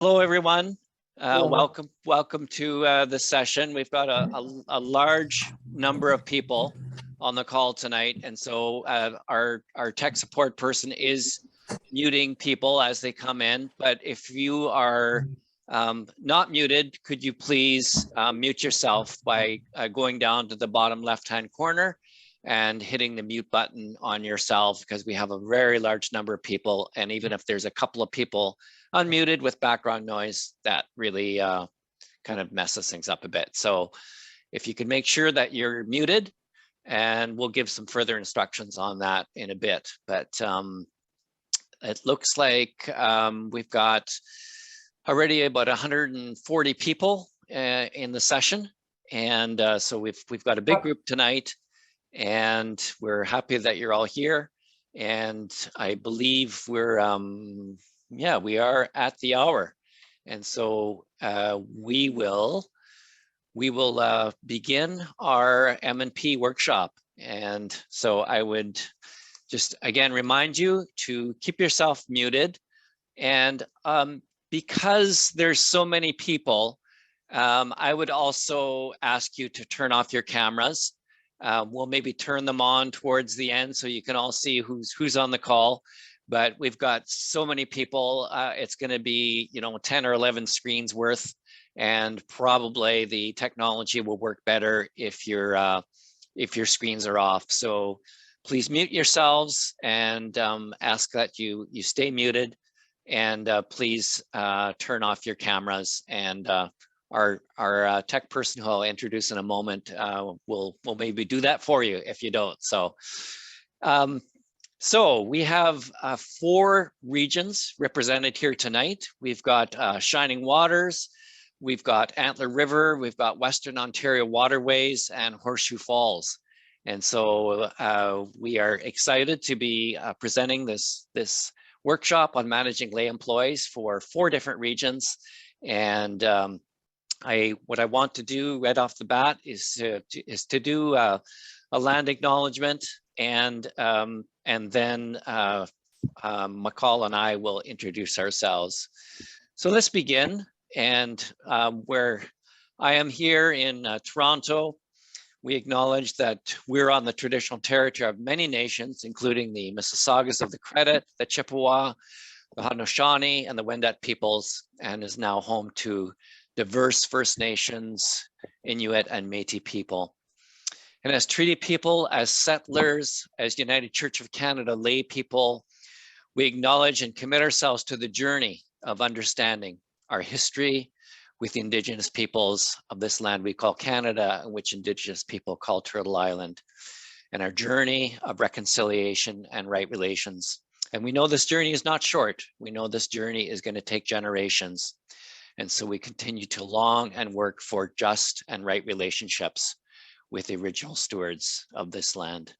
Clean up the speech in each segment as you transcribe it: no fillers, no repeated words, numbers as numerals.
Hello, everyone. Hello. Welcome to the session. We've got a large number of people on the call tonight, and so our tech support person is muting people as they come in. But if you are not muted, could you please mute yourself by going down to the bottom left-hand corner and hitting the mute button on yourself, because we have a very large number of people, and even if there's a couple of people unmuted with background noise, that really kind of messes things up a bit. So if you could make sure that you're muted, and we'll give some further instructions on that in a bit. But it looks like we've got already about 140 people in the session. And so we've got a big group tonight, and we're happy that you're all here. And I believe we're yeah, we are at the hour. And so we will begin our M&P workshop. And so I would just again remind you to keep yourself muted. And because there's so many people, I would also ask you to turn off your cameras. We'll maybe turn them on towards the end so you can all see who's on the call. But we've got so many people, it's going to be 10 or 11 screens worth, and probably the technology will work better if your screens are off. So please mute yourselves, and ask that you stay muted, and please turn off your cameras. And our tech person who I'll introduce in a moment will maybe do that for you if you don't. So we have 4 regions represented here tonight. We've got Shining Waters, we've got Antler River, we've got Western Ontario Waterways, and Horseshoe Falls. And so we are excited to be presenting this workshop on managing lay employees for 4 different regions. And what I want to do right off the bat is to do a land acknowledgement, and then McCall and I will introduce ourselves. So let's begin. And where I am here in Toronto, we acknowledge that we're on the traditional territory of many nations, including the Mississaugas of the Credit, the Chippewa, the Haudenosaunee, and the Wendat peoples, and is now home to diverse First Nations, Inuit, and Métis people. And as treaty people, as settlers, as United Church of Canada lay people, we acknowledge and commit ourselves to the journey of understanding our history with the Indigenous peoples of this land we call Canada, and which Indigenous people call Turtle Island, and our journey of reconciliation and right relations. And we know this journey is not short. We know this journey is going to take generations. And so we continue to long and work for just and right relationships with the original stewards of this land.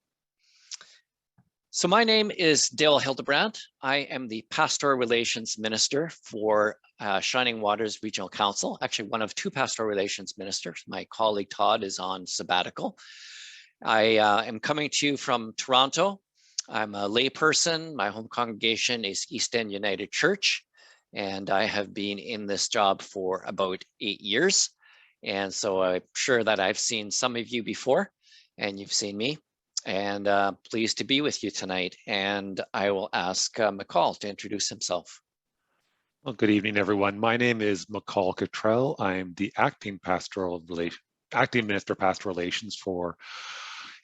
So my name is Dale Hildebrandt. I am the Pastoral Relations Minister for Shining Waters Regional Council, actually one of 2 Pastoral Relations Ministers. My colleague Todd is on sabbatical. I am coming to you from Toronto. I'm a layperson. My home congregation is East End United Church, and I have been in this job for about 8 years. And so I'm sure that I've seen some of you before, and you've seen me, and pleased to be with you tonight. And I will ask McCall to introduce himself. Well, good evening, everyone. My name is McCall Cottrell. I'm the acting Minister of Pastoral Relations for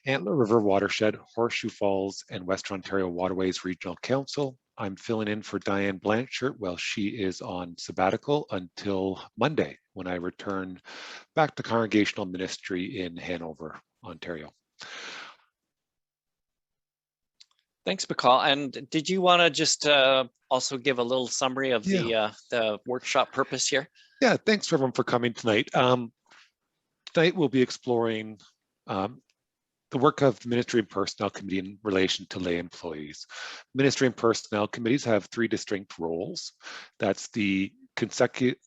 Antler River Watershed, Horseshoe Falls, and Western Ontario Waterways Regional Council. I'm filling in for Diane Blanchard while she is on sabbatical until Monday, when I return back to congregational ministry in Hanover, Ontario. Thanks, McCall. And did you want to just also give a little summary of the workshop purpose here? Yeah, thanks everyone for coming tonight. Tonight we'll be exploring the work of the Ministry and Personnel Committee in relation to lay employees. Ministry and Personnel Committees have 3 distinct roles. That's the conciliative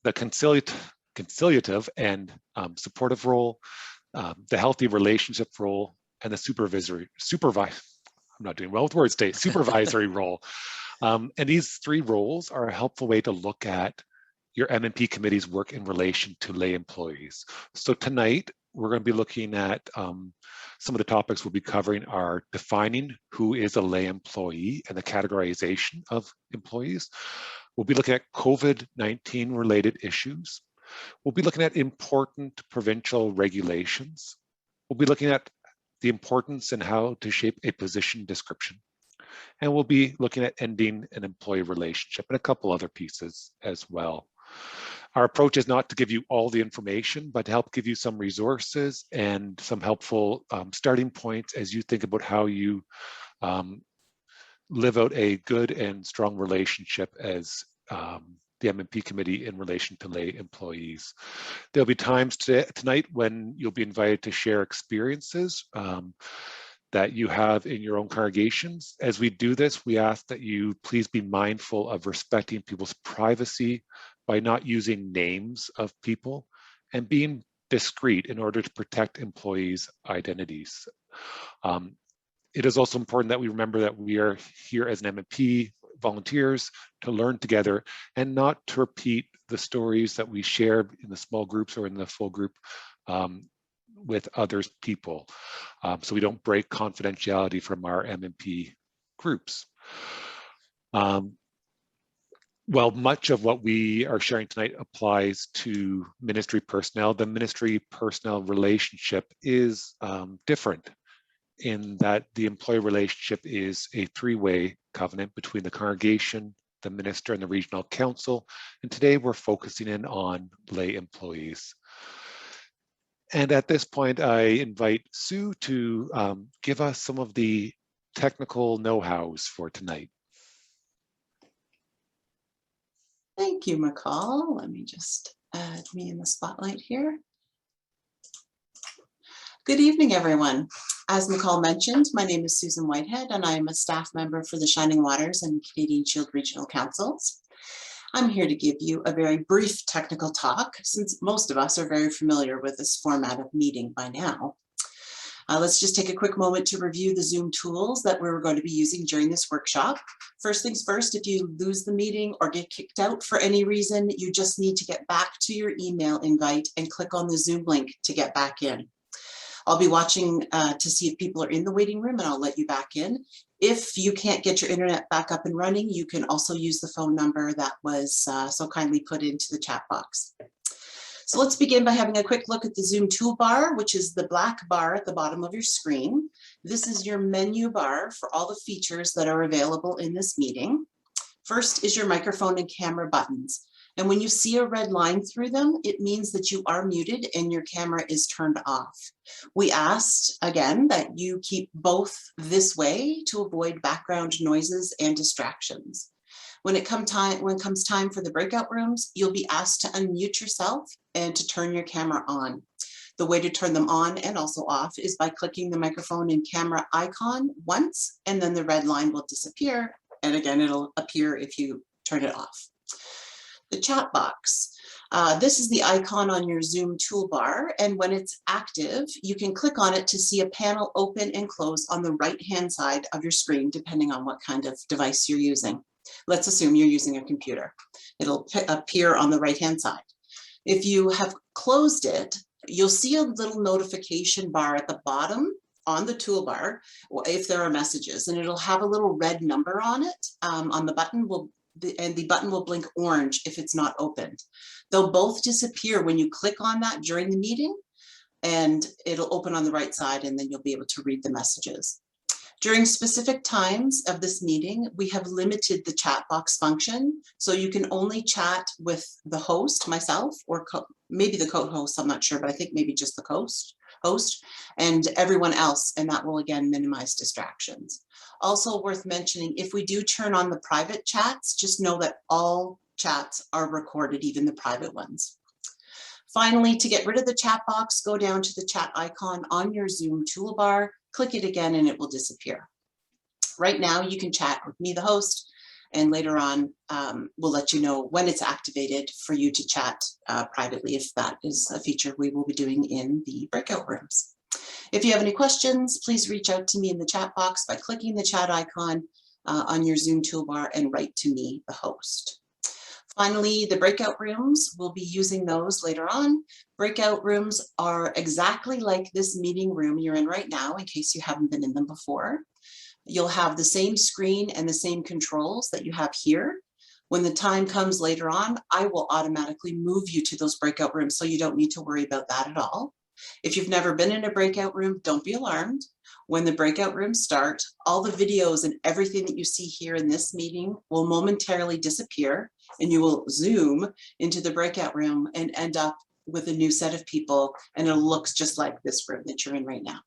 and supportive role, the healthy relationship role, and the supervisory role. And these 3 roles are a helpful way to look at your M&P committee's work in relation to lay employees. So tonight, we're going to be looking at some of the topics we'll be covering are defining who is a lay employee and the categorization of employees. We'll be looking at COVID-19 related issues. We'll be looking at important provincial regulations. We'll be looking at the importance and how to shape a position description. And we'll be looking at ending an employee relationship and a couple other pieces as well. Our approach is not to give you all the information, but to help give you some resources and some helpful starting points as you think about how you live out a good and strong relationship as the M&P committee in relation to lay employees. There'll be times tonight when you'll be invited to share experiences that you have in your own congregations. As we do this, we ask that you please be mindful of respecting people's privacy by not using names of people and being discreet in order to protect employees' identities. It is also important that we remember that we are here as an M&P volunteers to learn together and not to repeat the stories that we share in the small groups or in the full group with other people. So we don't break confidentiality from our M&P groups. Well, much of what we are sharing tonight applies to ministry personnel. The ministry personnel relationship is different in that the employee relationship is a three-way covenant between the congregation, the minister, and the regional council. And today we're focusing in on lay employees. And at this point, I invite Sue to give us some of the technical know-hows for tonight. Thank you, McCall. Let me just add me in the spotlight here. Good evening, everyone. As McCall mentioned, my name is Susan Whitehead, and I am a staff member for the Shining Waters and Canadian Shield Regional Councils. I'm here to give you a very brief technical talk, since most of us are very familiar with this format of meeting by now. Let's just take a quick moment to review the Zoom tools that we're going to be using during this workshop. First things first, if you lose the meeting or get kicked out for any reason, you just need to get back to your email invite and click on the Zoom link to get back in. I'll be watching to see if people are in the waiting room, and I'll let you back in. If you can't get your internet back up and running, you can also use the phone number that was so kindly put into the chat box. So let's begin by having a quick look at the Zoom toolbar, which is the black bar at the bottom of your screen. This is your menu bar for all the features that are available in this meeting. First is your microphone and camera buttons. And when you see a red line through them, it means that you are muted and your camera is turned off. We asked, again, that you keep both this way to avoid background noises and distractions. When it comes time for the breakout rooms, you'll be asked to unmute yourself and to turn your camera on. The way to turn them on and also off is by clicking the microphone and camera icon once, and then the red line will disappear. And again, it'll appear if you turn it off. The chat box. This is the icon on your Zoom toolbar, and when it's active, you can click on it to see a panel open and close on the right-hand side of your screen, depending on what kind of device you're using. Let's assume you're using a computer. It'll appear on the right-hand side. If you have closed it, you'll see a little notification bar at the bottom on the toolbar if there are messages, and it'll have a little red number on it. On the button and the button will blink orange if it's not opened. They'll both disappear when you click on that during the meeting, and it'll open on the right side, and then you'll be able to read the messages. During specific times of this meeting, we have limited the chat box function, so you can only chat with the host, myself, or maybe the co-host, I'm not sure, but I think maybe just the host, and everyone else, and that will again minimize distractions. Also worth mentioning, if we do turn on the private chats, just know that all chats are recorded, even the private ones. Finally, to get rid of the chat box, go down to the chat icon on your Zoom toolbar, click it again, and it will disappear. Right now, you can chat with me, the host, and later on, we'll let you know when it's activated for you to chat privately, if that is a feature we will be doing in the breakout rooms. If you have any questions, please reach out to me in the chat box by clicking the chat icon on your Zoom toolbar and write to me, the host. Finally, the breakout rooms, we'll be using those later on. Breakout rooms are exactly like this meeting room you're in right now, in case you haven't been in them before. You'll have the same screen and the same controls that you have here. When the time comes later on, I will automatically move you to those breakout rooms, so you don't need to worry about that at all. If you've never been in a breakout room, don't be alarmed. When the breakout rooms start, all the videos and everything that you see here in this meeting will momentarily disappear, and you will zoom into the breakout room and end up with a new set of people, and it looks just like this room that you're in right now.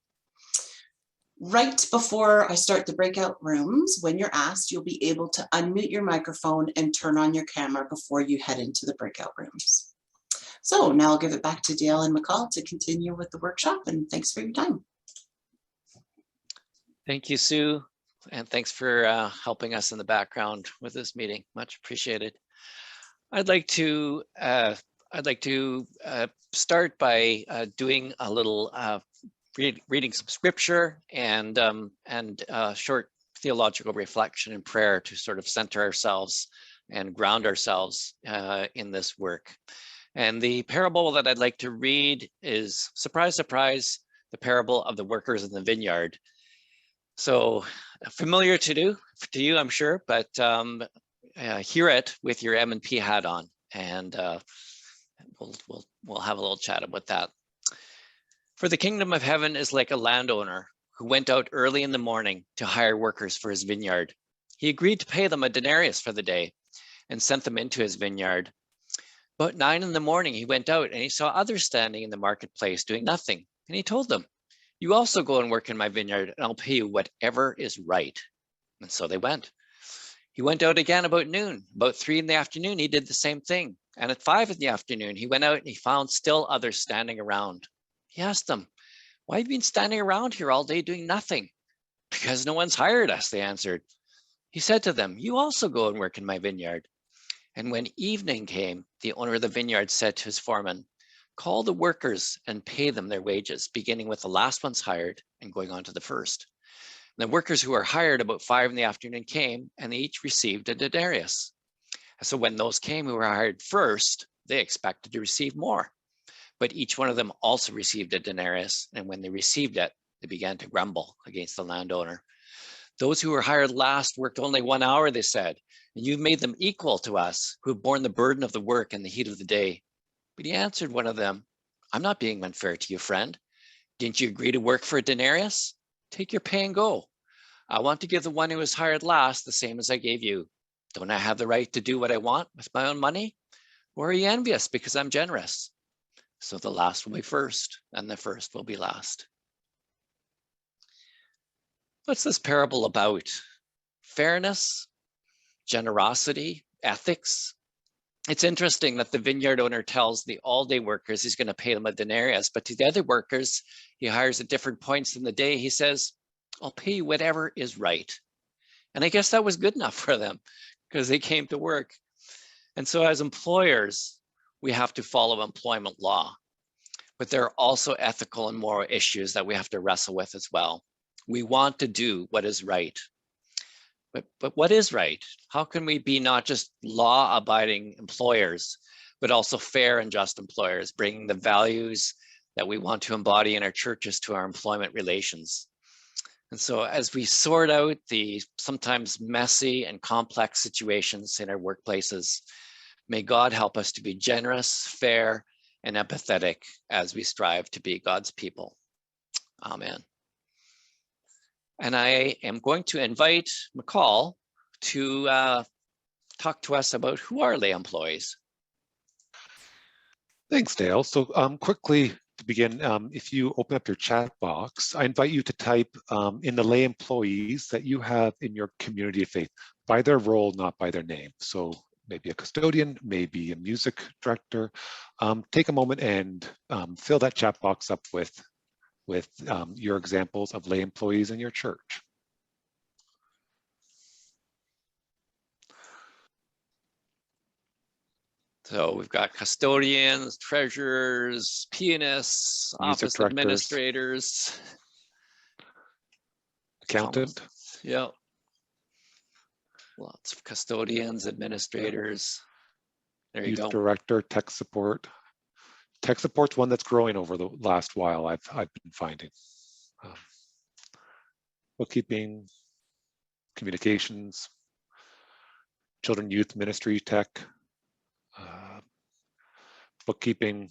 Right before I start the breakout rooms, when you're asked, you'll be able to unmute your microphone and turn on your camera before you head into the breakout rooms. So now I'll give it back to Dale and McCall to continue with the workshop, and thanks for your time. Thank you, Sue, and thanks for helping us in the background with this meeting. Much appreciated. I'd like to start by doing a little reading some scripture and short theological reflection and prayer to sort of center ourselves and ground ourselves in this work. And the parable that I'd like to read is, surprise, surprise, the parable of the workers in the vineyard. So familiar to you, I'm sure, but hear it with your M&P hat on, and we'll have a little chat about that. For the kingdom of heaven is like a landowner who went out early in the morning to hire workers for his vineyard. He agreed to pay them a denarius for the day and sent them into his vineyard. About 9 in the morning, he went out and he saw others standing in the marketplace doing nothing. And he told them, "You also go and work in my vineyard, and I'll pay you whatever is right." And so they went. He went out again about noon. About 3 in the afternoon, he did the same thing. And at 5 in the afternoon, he went out and he found still others standing around. He asked them, "Why have you been standing around here all day doing nothing?" "Because no one's hired us," they answered. He said to them, "You also go and work in my vineyard." And when evening came, the owner of the vineyard said to his foreman, "Call the workers and pay them their wages, beginning with the last ones hired and going on to the first." And the workers who were hired about 5 in the afternoon came, and they each received a denarius. So when those came who were hired first, they expected to receive more. But each one of them also received a denarius, and when they received it, they began to grumble against the landowner. "Those who were hired last worked only 1 hour," they said, "and you've made them equal to us, who have borne the burden of the work in the heat of the day." But he answered one of them, "I'm not being unfair to you, friend. Didn't you agree to work for a denarius? Take your pay and go. I want to give the one who was hired last the same as I gave you. Don't I have the right to do what I want with my own money? Or are you envious because I'm generous? So the last will be first, and the first will be last." What's this parable about? Fairness, generosity, ethics? It's interesting that the vineyard owner tells the all-day workers he's going to pay them a denarius, but to the other workers he hires at different points in the day, he says, "I'll pay you whatever is right." And I guess that was good enough for them because they came to work. And so as employers, we have to follow employment law, but there are also ethical and moral issues that we have to wrestle with as well. We want to do what is right. But what is right? How can we be not just law-abiding employers, but also fair and just employers, bringing the values that we want to embody in our churches to our employment relations? And so as we sort out the sometimes messy and complex situations in our workplaces, may God help us to be generous, fair, and empathetic as we strive to be God's people. Amen. And I am going to invite McCall to talk to us about who are lay employees. Thanks, Dale. So quickly to begin, if you open up your chat box, I invite you to type in the lay employees that you have in your community of faith by their role, not by their name. So maybe a custodian, maybe a music director. Take a moment and fill that chat box up with your examples of lay employees in your church. So we've got custodians, treasurers, pianists, Music office directors, administrators, accountant. Yeah. Lots of custodians, administrators. There you Youth go. director, tech support. Tech support's one that's growing over the last while, I've been finding. Bookkeeping, communications, children, youth ministry, tech, bookkeeping,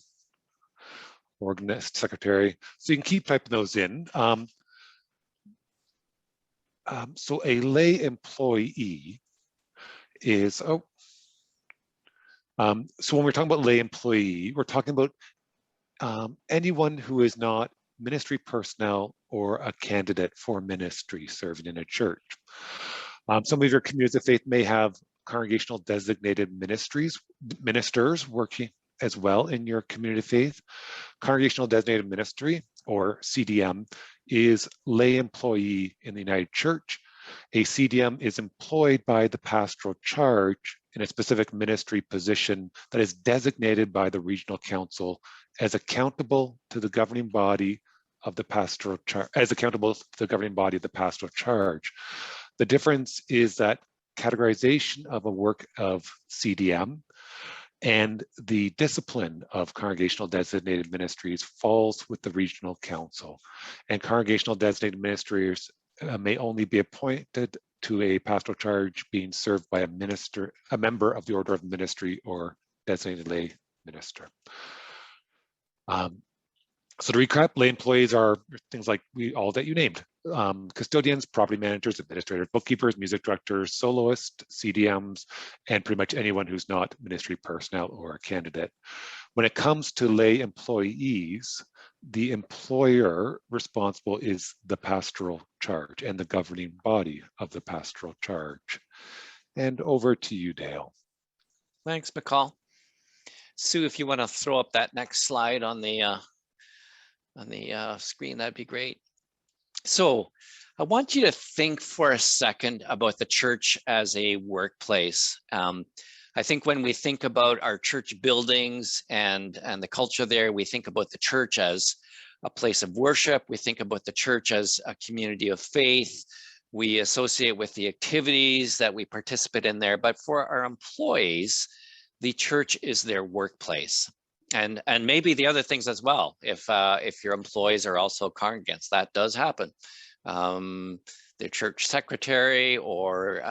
organist, secretary. So you can keep typing those in. So a lay employee is, so when we're talking about lay employee, we're talking about anyone who is not ministry personnel or a candidate for ministry serving in a church. Some of your communities of faith may have congregational designated ministers working as well in your community of faith. Congregational designated ministry, or CDM, is lay employee in the United Church. A CDM is employed by the pastoral charge in a specific ministry position that is designated by the regional council as accountable to the governing body of the pastoral charge, The difference is that categorization of a work of CDM and the discipline of congregational designated ministries falls with the regional council. And congregational designated ministers may only be appointed to a pastoral charge being served by a member of the order of ministry or designated lay minister. So to recap, lay employees are things like all that you named. Custodians, property managers, administrators, bookkeepers, music directors, soloists, CDMs, and pretty much anyone who's not ministry personnel or a candidate. When it comes to lay employees, the employer responsible is the pastoral charge and the governing body of the pastoral charge. And over to you, Dale. Thanks, McCall. Sue, if you want to throw up that next slide on the screen, that'd be great. So I want you to think for a second about the church as a workplace. I think when we think about our church buildings and the culture there, we think about the church as a place of worship. We think about the church as a community of faith. We associate with the activities that we participate in there. But for our employees, the church is their workplace. And maybe the other things as well. If your employees are also congregants, that does happen. Their church secretary or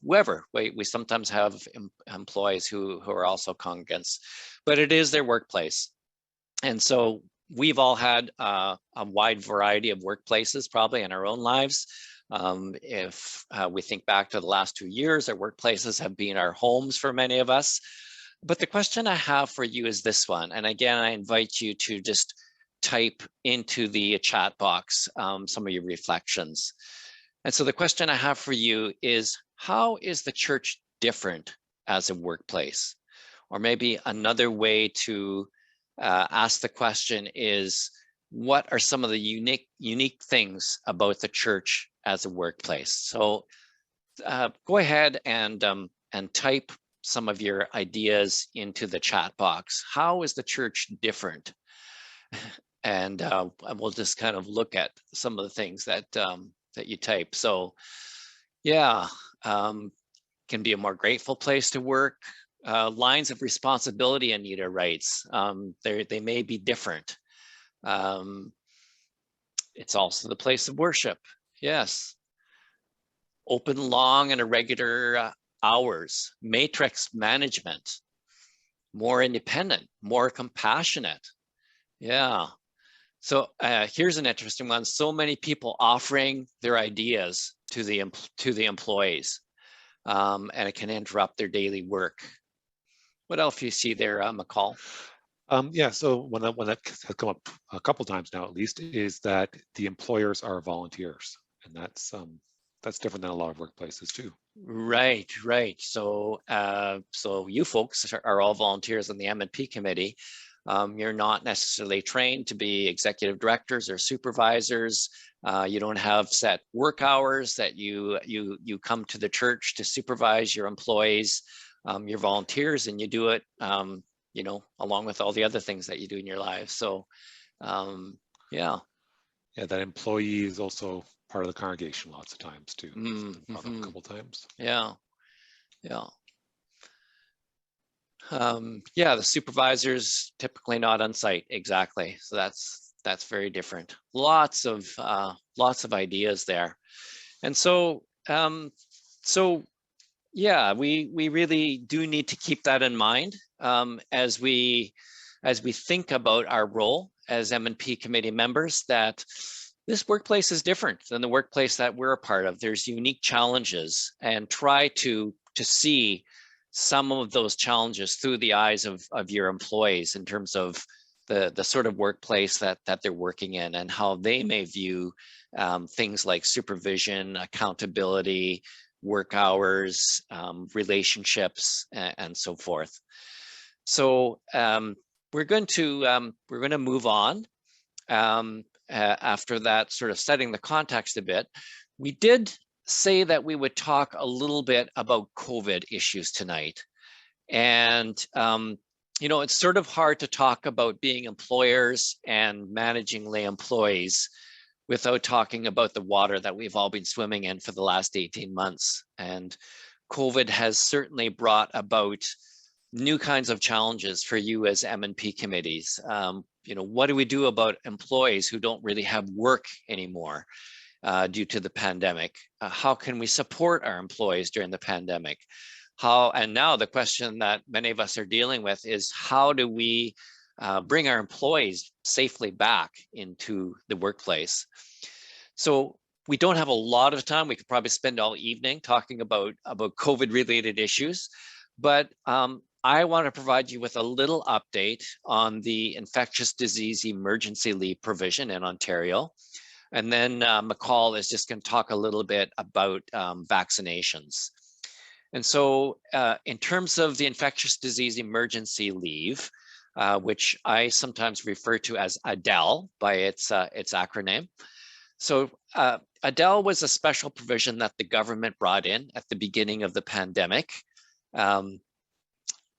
whoever. We sometimes have employees who are also congregants, but it is their workplace. And so we've all had a wide variety of workplaces probably in our own lives. If we think back to the last 2 years, our workplaces have been our homes for many of us. But the question I have for you is this one. And again, I invite you to just type into the chat box some of your reflections. And so the question I have for you is, how is the church different as a workplace? Or maybe another way to ask the question is, what are some of the unique things about the church as a workplace? So go ahead and type some of your ideas into the chat box. How is the church different? And we'll just kind of look at some of the things that you type. So yeah, can be a more grateful place to work. Lines of responsibility, Anita writes, they may be different. It's also the place of worship. Yes. Open long and irregular hours, matrix management, more independent, more compassionate. Yeah. So here's an interesting one. So many people offering their ideas to the employees, and it can interrupt their daily work. What else do you see there, McCall? Yeah, so one that has come up a couple times now, at least, is that the employers are volunteers, and that's different than a lot of workplaces too. Right. So you folks are all volunteers on the M&P committee. You're not necessarily trained to be executive directors or supervisors. You don't have set work hours that you come to the church to supervise your employees. You're volunteers, and you do it, along with all the other things that you do in your lives. So, yeah. Yeah, that employee is also part of the congregation lots of times too. Mm-hmm. A couple times. Yeah. Yeah, the supervisor's typically not on site, exactly. So that's very different. Lots of ideas there. And so yeah, we really do need to keep that in mind as we think about our role as M&P committee members, that this workplace is different than the workplace that we're a part of. There's unique challenges, and try to see some of those challenges through the eyes of your employees in terms of the sort of workplace that they're working in, and how they may view things like supervision, accountability, work hours, relationships, and so forth. So we're going to move on after that, sort of setting the context a bit. We did say that we would talk a little bit about COVID issues tonight. And, you know, it's sort of hard to talk about being employers and managing lay employees without talking about the water that we've all been swimming in for the last 18 months. And COVID has certainly brought about new kinds of challenges for you as M&P committees. You know, what do we do about employees who don't really have work anymore due to the pandemic? How can we support our employees during the pandemic? And now the question that many of us are dealing with is, how do we bring our employees safely back into the workplace? So we don't have a lot of time. We could probably spend all evening talking about COVID-related issues, but I want to provide you with a little update on the infectious disease emergency leave provision in Ontario. And then McCall is just going to talk a little bit about vaccinations. And so in terms of the infectious disease emergency leave, which I sometimes refer to as ADEL by its acronym. So ADEL was a special provision that the government brought in at the beginning of the pandemic.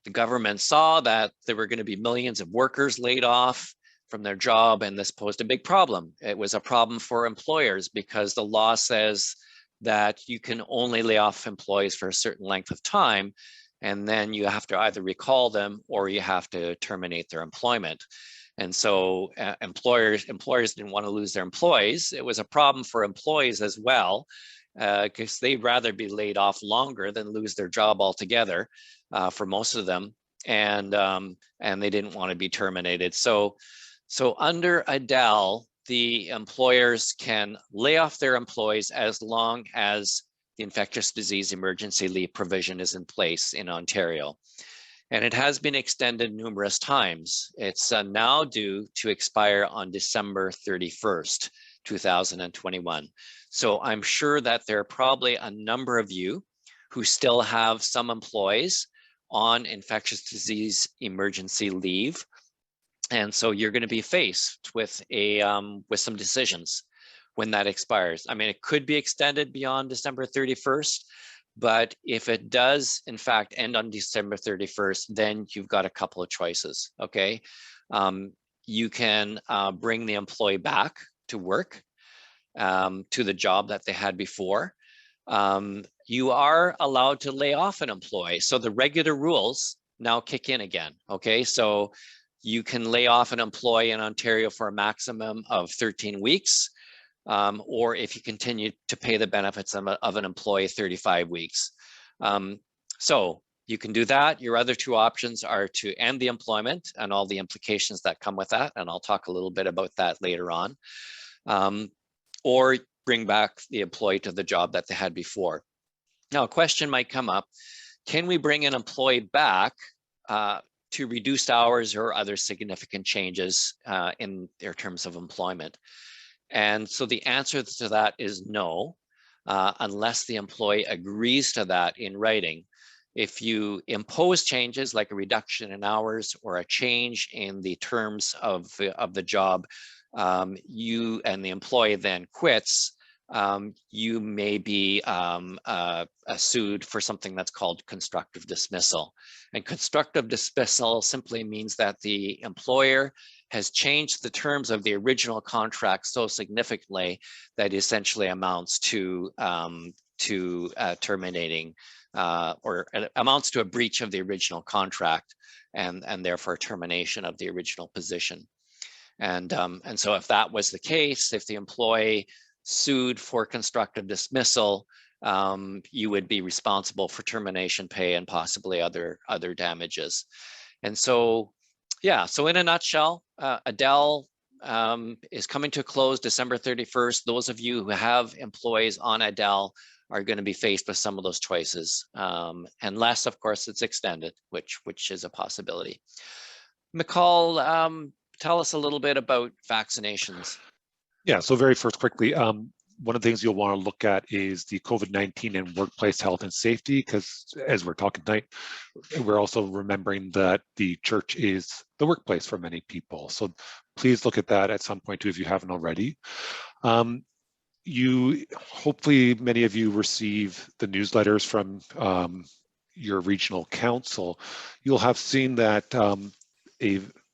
The government saw that there were going to be millions of workers laid off from their job, and this posed a big problem. It was a problem for employers because the law says that you can only lay off employees for a certain length of time, and then you have to either recall them or you have to terminate their employment. And so employers didn't want to lose their employees. It was a problem for employees as well, because they'd rather be laid off longer than lose their job altogether for most of them. And they didn't want to be terminated. So under ADEL, the employers can lay off their employees as long as the infectious disease emergency leave provision is in place in Ontario. And it has been extended numerous times. It's now due to expire on December 31st, 2021. So I'm sure that there are probably a number of you who still have some employees on infectious disease emergency leave. And so you're going to be faced with some decisions when that expires. I mean, it could be extended beyond December 31st, but if it does, in fact, end on December 31st, then you've got a couple of choices, okay? You can bring the employee back to work, to the job that they had before. You are allowed to lay off an employee. So the regular rules now kick in again, okay? So you can lay off an employee in Ontario for a maximum of 13 weeks. Or if you continue to pay the benefits of an employee, 35 weeks. So you can do that. Your other two options are to end the employment and all the implications that come with that. And I'll talk a little bit about that later on. Or bring back the employee to the job that they had before. Now, a question might come up, can we bring an employee back to reduced hours or other significant changes in their terms of employment? And so the answer to that is no, unless the employee agrees to that in writing. If you impose changes like a reduction in hours or a change in the terms of the job, you and the employee then quits, you may be sued for something that's called constructive dismissal. And constructive dismissal simply means that the employer has changed the terms of the original contract so significantly that essentially amounts to to terminating or amounts to a breach of the original contract and therefore termination of the original position. And so if that was the case, if the employee sued for constructive dismissal, you would be responsible for termination pay and possibly other damages. And so, yeah, so in a nutshell, Adele is coming to a close December 31st. Those of you who have employees on Adele are going to be faced with some of those choices, unless, of course, it's extended, which is a possibility. McCall, tell us a little bit about vaccinations. Yeah, so very first quickly, one of the things you'll want to look at is the COVID-19 and workplace health and safety, because as we're talking tonight, we're also remembering that the church is the workplace for many people. So please look at that at some point too, if you haven't already. Hopefully many of you receive the newsletters from your regional council. You'll have seen that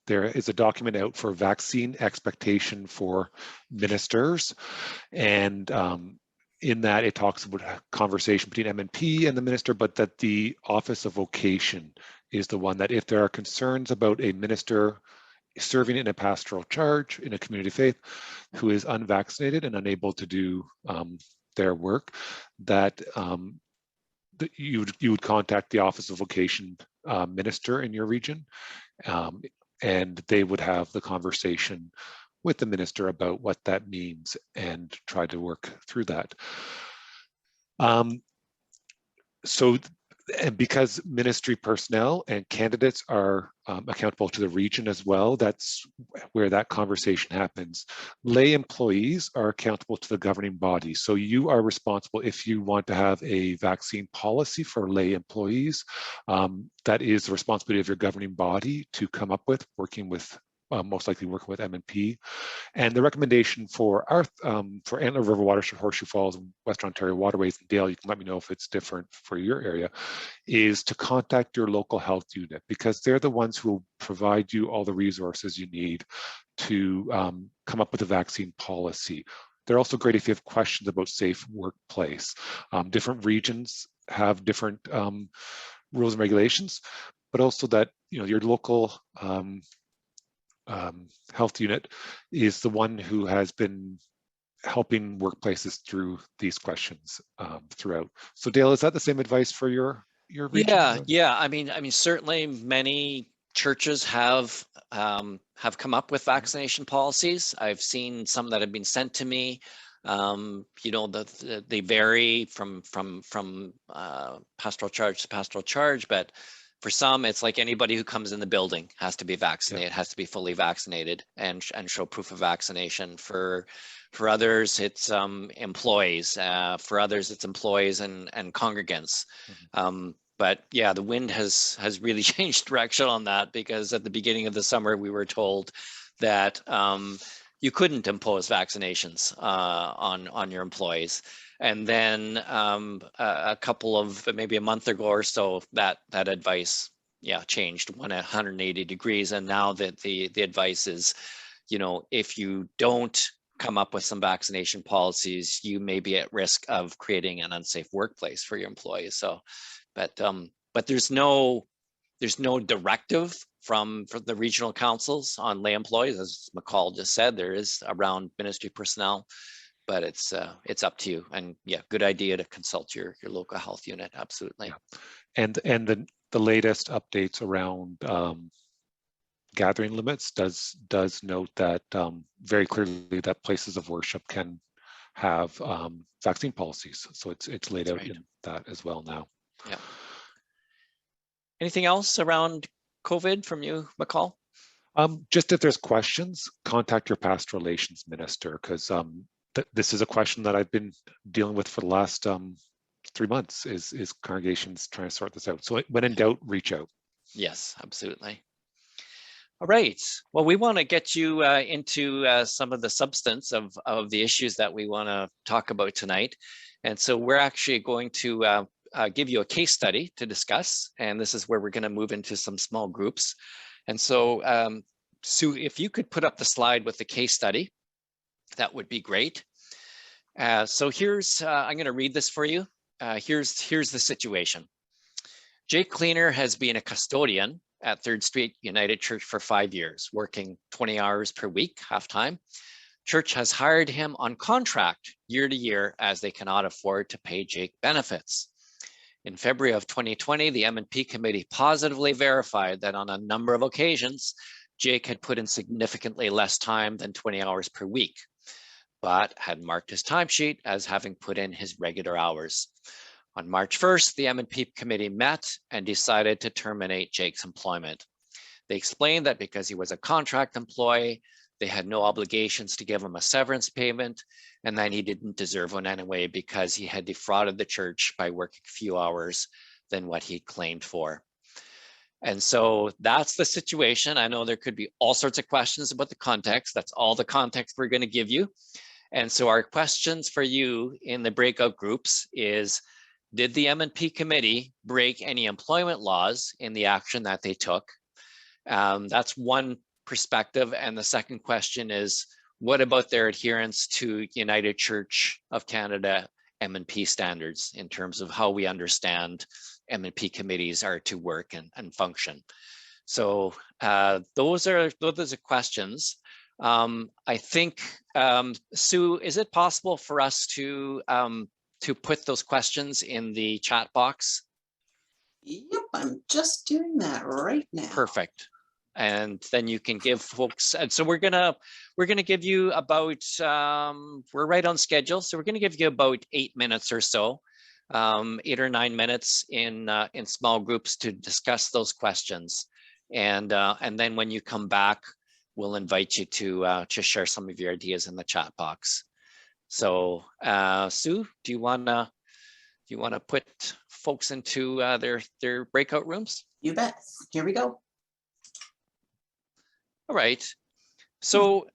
there is a document out for vaccine expectation for ministers, and in that it talks about a conversation between M&P and the minister, but that the Office of Vocation is the one that if there are concerns about a minister serving in a pastoral charge in a community of faith who is unvaccinated and unable to do their work, that you would contact the Office of Vocation minister in your region, and they would have the conversation with the minister about what that means and try to work through that. And because ministry personnel and candidates are accountable to the region as well, that's where that conversation happens. Lay employees are accountable to the governing body. So you are responsible if you want to have a vaccine policy for lay employees. That is the responsibility of your governing body to come up with, working with most likely working with M&P. And the recommendation for our for Antler River Watershed, Horseshoe Falls, and Western Ontario Waterways, and Dale, you can let me know if it's different for your area, is to contact your local health unit, because they're the ones who will provide you all the resources you need to come up with a vaccine policy. They're also great if you have questions about safe workplace. Different regions have different rules and regulations, but also that your local health unit is the one who has been helping workplaces through these questions throughout. So Dale, is that the same advice for your region? Yeah. I mean, certainly many churches have come up with vaccination policies. I've seen some that have been sent to me. They vary from pastoral charge to pastoral charge, but for some, it's like anybody who comes in the building has to be vaccinated, has to be fully vaccinated and show proof of vaccination. For others, it's employees. For others, it's employees and congregants. But yeah, the wind has really changed direction on that, because at the beginning of the summer, we were told that you couldn't impose vaccinations on your employees. And then a couple of, maybe a month ago or so, that advice, changed 180 degrees. And now that the advice is, if you don't come up with some vaccination policies, you may be at risk of creating an unsafe workplace for your employees. So, but there's no directive from the regional councils on lay employees, as McCall just said. There is around ministry personnel, but it's up to you. And yeah, good idea to consult your local health unit. Absolutely. Yeah. And the latest updates around gathering limits does note that very clearly that places of worship can have vaccine policies. So it's laid out in that as well now. Yeah. Anything else around COVID from you, McCall? Just if there's questions, contact your pastoral relations minister, because this is a question that I've been dealing with for the last 3 months, is congregations trying to sort this out. So when in doubt, reach out. Yes, absolutely. All right. Well, we want to get you into some of the substance of the issues that we want to talk about tonight. And so we're actually going to give you a case study to discuss. And this is where we're going to move into some small groups. And so, Sue, if you could put up the slide with the case study, that would be great. So here's, I'm going to read this for you. Here's the situation. Jake Cleaner has been a custodian at 3rd Street United Church for 5 years, working 20 hours per week, half-time. Church has hired him on contract year to year as they cannot afford to pay Jake benefits. In February of 2020, the M&P committee positively verified that on a number of occasions, Jake had put in significantly less time than 20 hours per week, but had marked his timesheet as having put in his regular hours. On March 1st, the M&P committee met and decided to terminate Jake's employment. They explained that because he was a contract employee, they had no obligations to give him a severance payment, and that he didn't deserve one anyway because he had defrauded the church by working few hours than what he claimed for. And so that's the situation. I know there could be all sorts of questions about the context. That's all the context we're going to give you. And so our questions for you in the breakout groups is, did the M&P committee break any employment laws in the action that they took? That's one perspective. And the second question is, what about their adherence to United Church of Canada M&P standards in terms of how we understand M&P committees are to work and function? So those are the questions. I think, Sue, is it possible for us to put those questions in the chat box? Yep, I'm just doing that right now. Perfect. And then you can give folks, and so we're gonna give you about, we're right on schedule, so we're gonna give you about 8 minutes or so, 8 or 9 minutes in small groups to discuss those questions. And then when you come back, we'll invite you to share some of your ideas in the chat box. So Sue, do you wanna put folks into their breakout rooms? You bet. Here we go. All right. So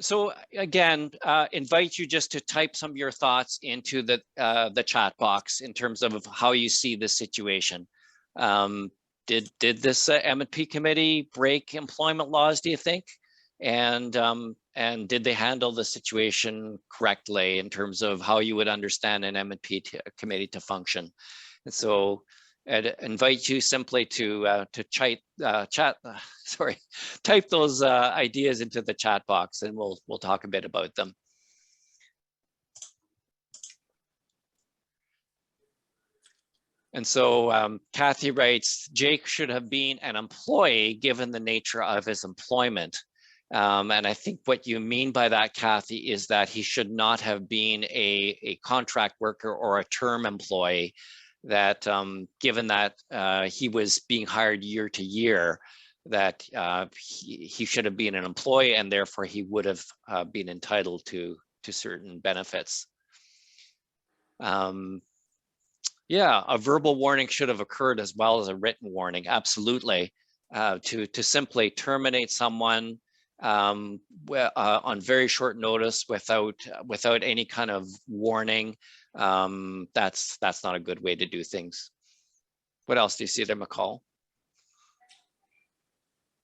so again, invite you just to type some of your thoughts into the chat box in terms of how you see the situation. Did this M&P committee break employment laws, do you think? And did they handle the situation correctly in terms of how you would understand an M&P committee to function? And so I'd invite you simply to type those ideas into the chat box, and we'll talk a bit about them. And so Kathy writes, Jake should have been an employee given the nature of his employment. And I think what you mean by that, Kathy, is that he should not have been a contract worker or a term employee, that given that he was being hired year to year, that he should have been an employee, and therefore he would have been entitled to certain benefits. Yeah, a verbal warning should have occurred as well as a written warning, absolutely. To simply terminate someone on very short notice without any kind of warning, that's not a good way to do things. What else do you see there, McCall?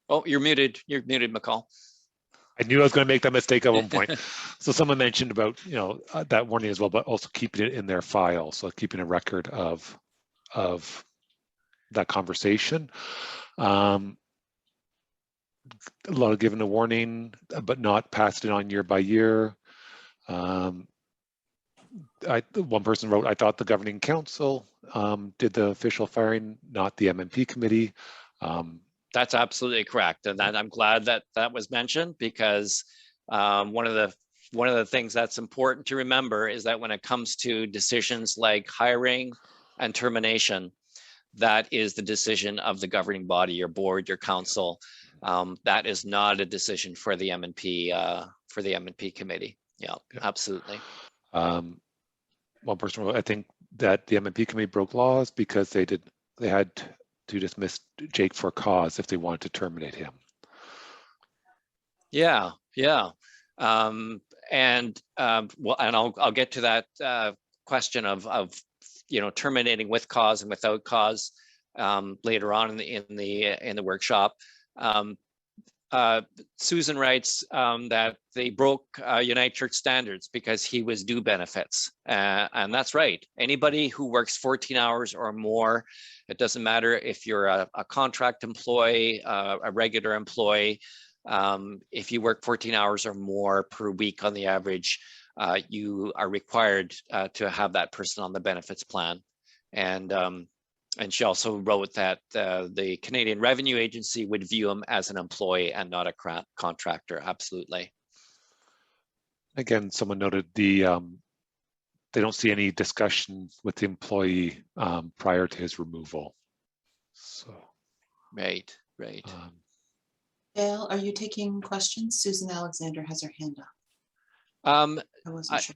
Oh, you're muted. You're muted, McCall. I knew I was going to make that mistake at one point. So someone mentioned about, that warning as well, but also keeping it in their file. So keeping a record of that conversation. A lot of giving a warning, but not passed it on year by year. One person wrote, I thought the governing council did the official firing, not the M&P committee. That's absolutely correct, and I'm glad that that was mentioned, because one of the things that's important to remember is that when it comes to decisions like hiring and termination, that is the decision of the governing body, your board, your council. That is not a decision for the M&P committee. Yeah, absolutely. One person wrote, I think that the M&P committee broke laws because they had to dismiss Jake for cause if they wanted to terminate him. Yeah. Well, and I'll get to that question of terminating with cause and without cause later on in the workshop. Susan writes that they broke United Church standards because he was due benefits. And that's right. Anybody who works 14 hours or more, it doesn't matter if you're a contract employee, a regular employee, if you work 14 hours or more per week on the average, you are required to have that person on the benefits plan. And she also wrote that the Canadian Revenue Agency would view him as an employee and not a contractor. Absolutely. Again, someone noted they don't see any discussion with the employee prior to his removal. So, right. Dale, are you taking questions? Susan Alexander has her hand up. I wasn't sure.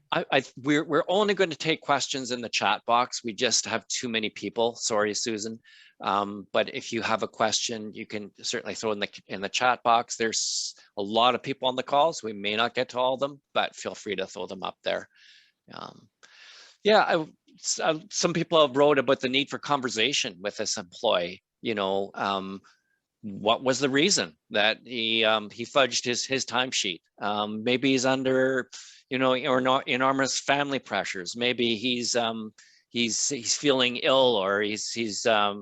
We're only going to take questions in the chat box. We just have too many people. Sorry, Susan. But if you have a question, you can certainly throw in the chat box. There's a lot of people on the call, so we may not get to all of them, but feel free to throw them up there. Some people have wrote about the need for conversation with this employee. What was the reason that he fudged his timesheet? Maybe he's under, or not enormous family pressures. Maybe he's feeling ill, or he's there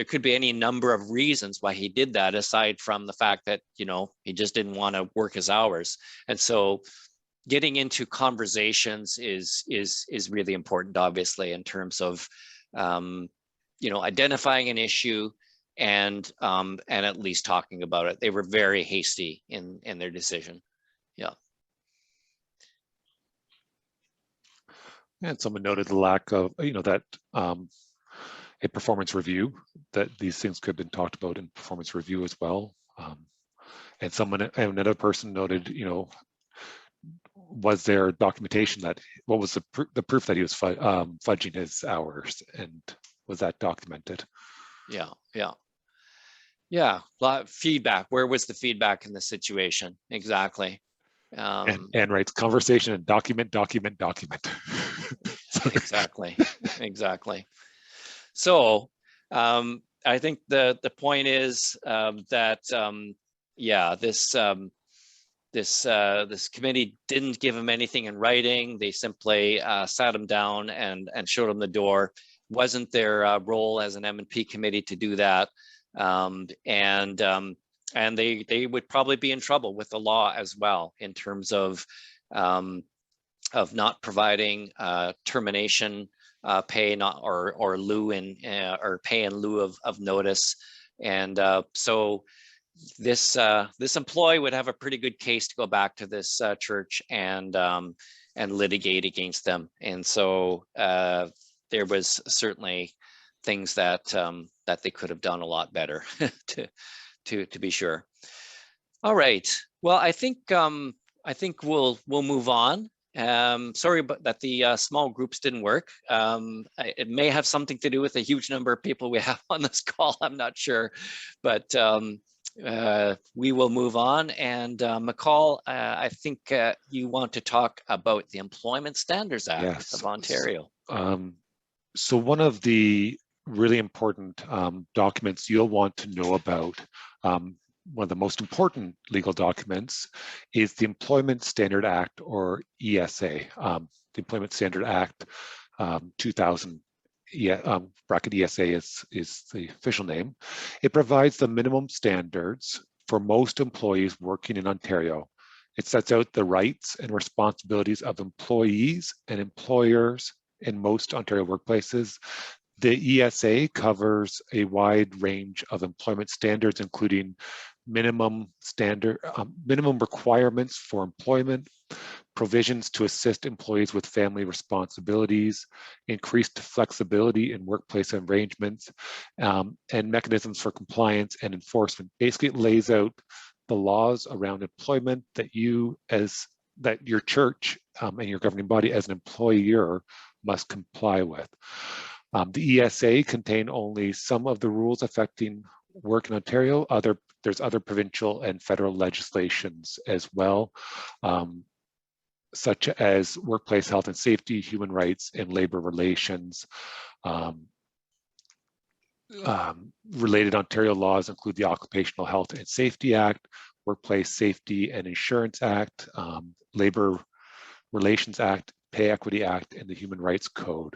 could be any number of reasons why he did that, aside from the fact that he just didn't want to work his hours. And so getting into conversations is really important, obviously, in terms of identifying an issue and at least talking about it. They were very hasty in their decision. Yeah. And someone noted the lack of, that a performance review, that these things could have been talked about in performance review as well. And another person noted, was there documentation what was the proof that he was fudging his hours, and was that documented? Yeah, a lot of feedback. Where was the feedback in the situation? Exactly. And writes conversation and document. Exactly. So I think the point is that this committee didn't give him anything in writing. They simply sat him down and showed him the door. Wasn't their role as an M&P committee to do that. And they would probably be in trouble with the law as well, in terms of not providing termination pay, or lieu or pay in lieu of notice. And so this employee would have a pretty good case to go back to this church and litigate against them. And so there was certainly things that they could have done a lot better to be sure. All right. Well, I think we'll move on. Sorry about that the small groups didn't work. It may have something to do with the huge number of people we have on this call. I'm not sure, but we will move on. And McCall, I think you want to talk about the Employment Standards Act of Ontario. So one of the really important documents you'll want to know about, one of the most important legal documents, is the Employment Standard Act, or ESA. The Employment Standard Act 2000, bracket ESA is the official name. It provides the minimum standards for most employees working in Ontario. It sets out the rights and responsibilities of employees and employers in most Ontario workplaces. The ESA covers a wide range of employment standards, including minimum requirements for employment, provisions to assist employees with family responsibilities, increased flexibility in workplace arrangements, and mechanisms for compliance and enforcement. Basically, it lays out the laws around employment that your church and your governing body as an employer must comply with. The ESA contain only some of the rules affecting work in Ontario. There's other provincial and federal legislations as well, such as workplace health and safety, human rights, and labor relations. Related Ontario laws include the Occupational Health and Safety Act, Workplace Safety and Insurance Act, Labor Relations Act, Pay Equity Act, and the Human Rights Code.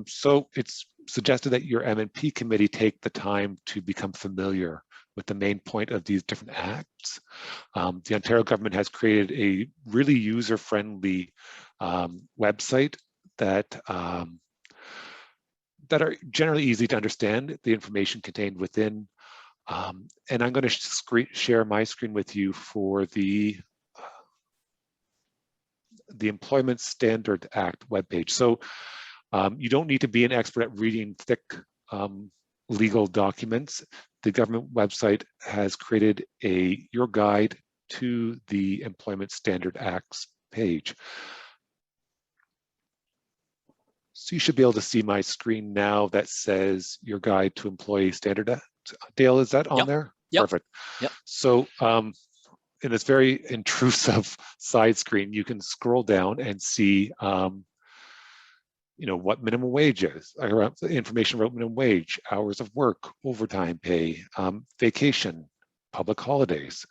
So it's suggested that your M&P committee take the time to become familiar with the main point of these different acts. The Ontario government has created a really user-friendly website that that are generally easy to understand, the information contained within. And I'm going to share my screen with you for the Employment Standard Act webpage. So you don't need to be an expert at reading thick legal documents. The government website has created your guide to the Employment Standard Acts page. So you should be able to see my screen now that says your guide to Employee Standard Act. Dale, is that on there? Yep. Perfect. Yep. So in this very intrusive side screen, you can scroll down and see what minimum wage is, information about minimum wage, hours of work, overtime pay, vacation, public holidays.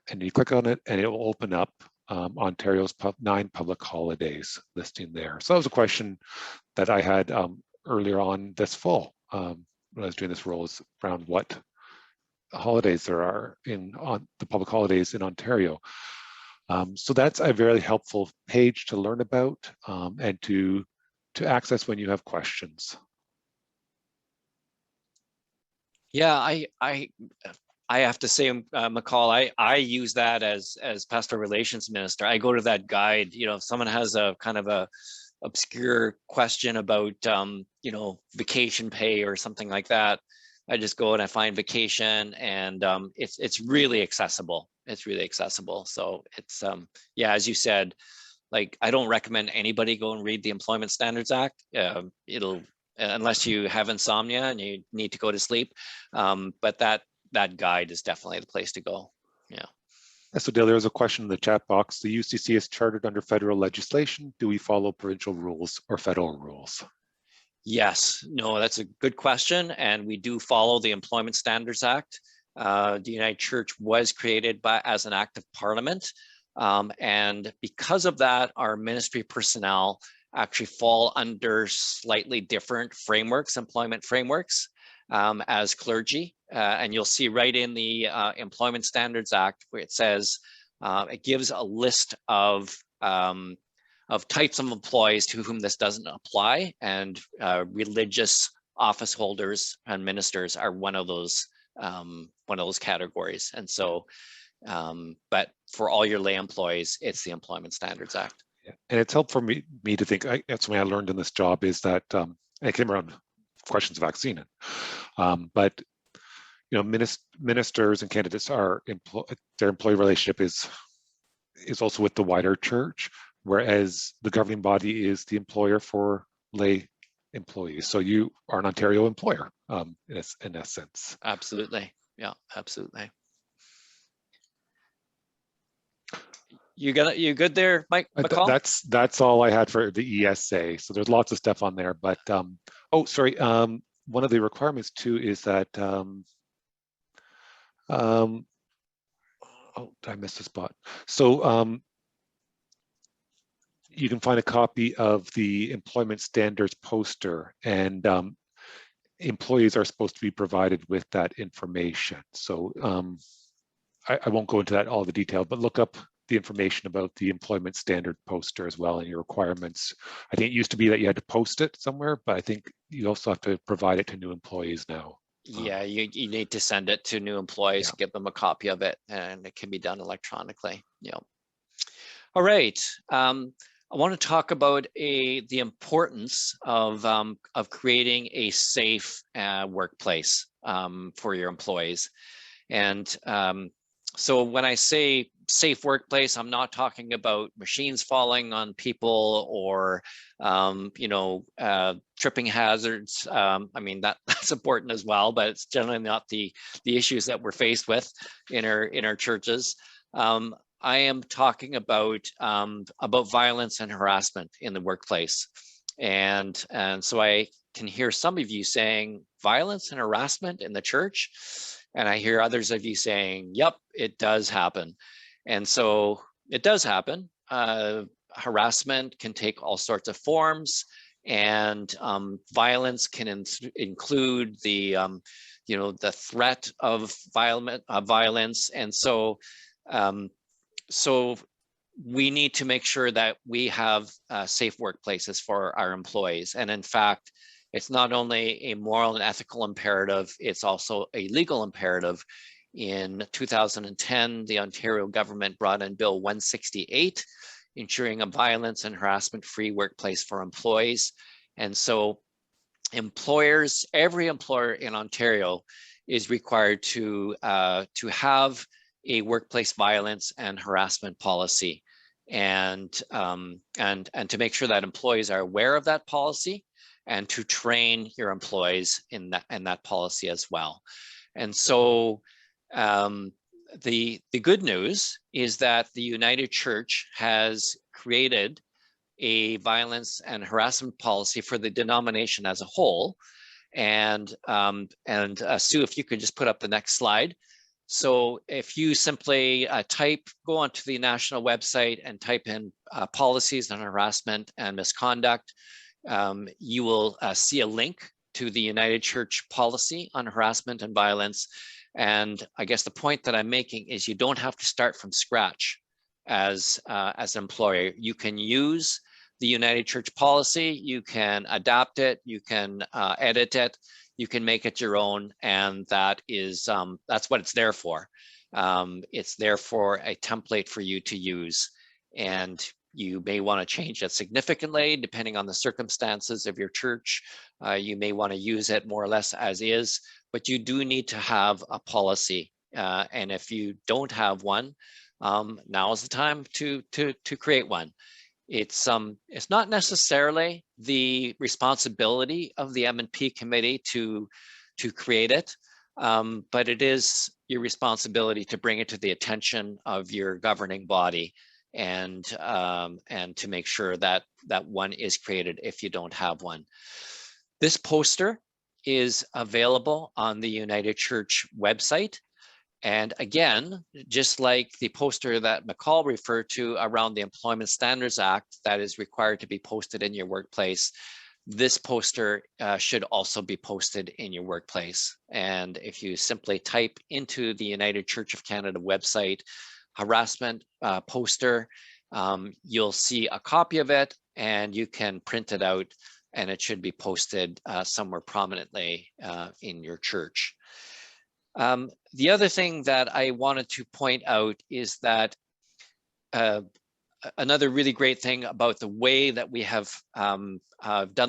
And you click on it and it will open up Ontario's 9 public holidays listing there. So that was a question that I had earlier on this fall when I was doing this role, is around what holidays there are on the public holidays in Ontario. So that's a very helpful page to learn about and to access when you have questions. Yeah, I have to say, McCall, I use that as pastoral relations minister. I go to that guide. If someone has a kind of a obscure question about vacation pay or something like that, I just go and I find vacation, and it's really accessible. It's really accessible. So it's yeah, as you said, like, I don't recommend anybody go and read the Employment Standards Act. It'll, unless you have insomnia and you need to go to sleep. But that guide is definitely the place to go. Yeah. So Dale, there was a question in the chat box. The UCC is chartered under federal legislation. Do we follow provincial rules or federal rules? Yes, no, that's a good question. And we do follow the Employment Standards Act. The United Church was created as an act of parliament. And because of that, our ministry personnel actually fall under slightly different frameworks, employment frameworks, as clergy. And you'll see right in the Employment Standards Act where it says, it gives a list of types of employees to whom this doesn't apply, and religious office holders and ministers are one of those categories. And so, but for all your lay employees, it's the Employment Standards Act. Yeah. And it's helpful for me to think, that's something I learned in this job, is that it came around questions of vaccine. But ministers and candidates are their employee relationship is also with the wider church, whereas the governing body is the employer for lay employees. So you are an Ontario employer in essence. Absolutely. Yeah, absolutely. You good there, Mike McCall? That's all I had for the ESA. So there's lots of stuff on there, but oh, sorry. One of the requirements too is that oh, I missed a spot. So you can find a copy of the employment standards poster, and employees are supposed to be provided with that information. So I won't go into that all the detail, but look up the information about the employment standard poster as well and your requirements. I think it used to be that you had to post it somewhere, but I think you also have to provide it to new employees now. Yeah, you need to send it to new employees, give them a copy of it, and it can be done electronically. Yeah. All right. I want to talk about the importance of creating a safe workplace for your employees. And so when I say safe workplace, I'm not talking about machines falling on people or tripping hazards. I mean, that's important as well, but it's generally not the issues that we're faced with in our churches. I am talking about violence and harassment in the workplace, and so I can hear some of you saying violence and harassment in the church. And I hear others of you saying, yep, it does happen. And so it does happen. Harassment can take all sorts of forms, and violence can include the, the threat of violence. And so, so we need to make sure that we have safe workplaces for our employees. And in fact, it's not only a moral and ethical imperative, it's also a legal imperative. In 2010, the Ontario government brought in Bill 168, ensuring a violence and harassment-free workplace for employees. And so employers, every employer in Ontario is required to have a workplace violence and harassment policy, and to make sure that employees are aware of that policy, and to train your employees in that policy as well. And so the good news is that the United Church has created a violence and harassment policy for the denomination as a whole. And Sue, if you could just put up the next slide. So if you simply go onto the national website and type in policies on harassment and misconduct, you will see a link to the United Church policy on harassment and violence. And I guess the point that I'm making is you don't have to start from scratch as an employer. You can use the United Church policy, you can adapt it, you can edit it, you can make it your own, and that is that's what it's there for. It's there for a template for you to use, and you may want to change it significantly depending on the circumstances of your church. You may want to use it more or less as is, but you do need to have a policy. And if you don't have one, now is the time to create one. It's not necessarily the responsibility of the M&P committee to create it, but it is your responsibility to bring it to the attention of your governing body, and to make sure that one is created if you don't have one. This poster is available on the United Church website. And again, just like the poster that McCall referred to around the Employment Standards Act that is required to be posted in your workplace, this poster should also be posted in your workplace. And if you simply type into the United Church of Canada website, harassment poster, you'll see a copy of it, and you can print it out, and it should be posted somewhere prominently in your church. The other thing that I wanted to point out is that another really great thing about the way that we have done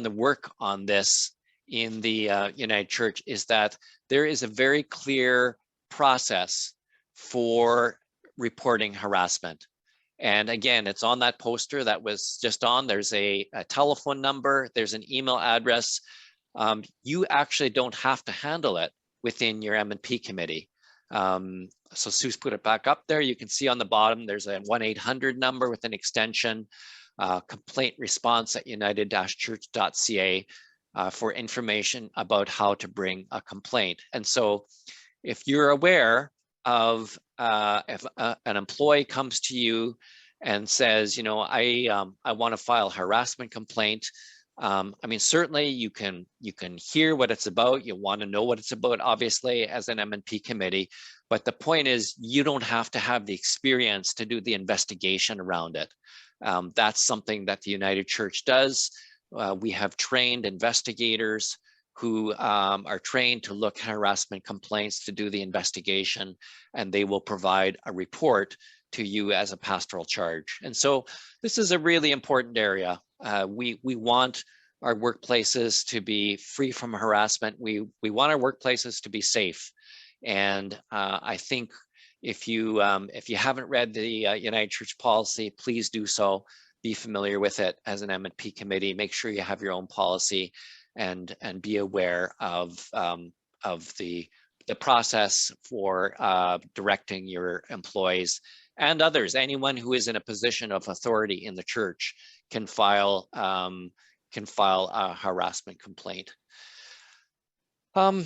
the work on this in the United Church is that there is a very clear process for reporting harassment. And again, it's on that poster that was just on. There's a telephone number, there's an email address. You actually don't have to handle it within your M&P committee. So Sue's put it back up there. You can see on the bottom, there's a 1-800 number with an extension, complaint response at united-church.ca for information about how to bring a complaint. And so if you're aware of if an employee comes to you and says, I want to file a harassment complaint, I mean, certainly you can hear what it's about. You want to know what it's about, obviously, as an M&P committee. But the point is, you don't have to have the experience to do the investigation around it. That's something that the United Church does. We have trained investigators who are trained to look at harassment complaints, to do the investigation, and they will provide a report to you as a pastoral charge. And so this is a really important area. We want our workplaces to be free from harassment. We want our workplaces to be safe. And I think if you haven't read the United Church policy, please do so. Be familiar with it as an M&P committee. Make sure you have your own policy, and be aware of the process for directing your employees and others. Anyone who is in a position of authority in the church can file can file a harassment complaint. All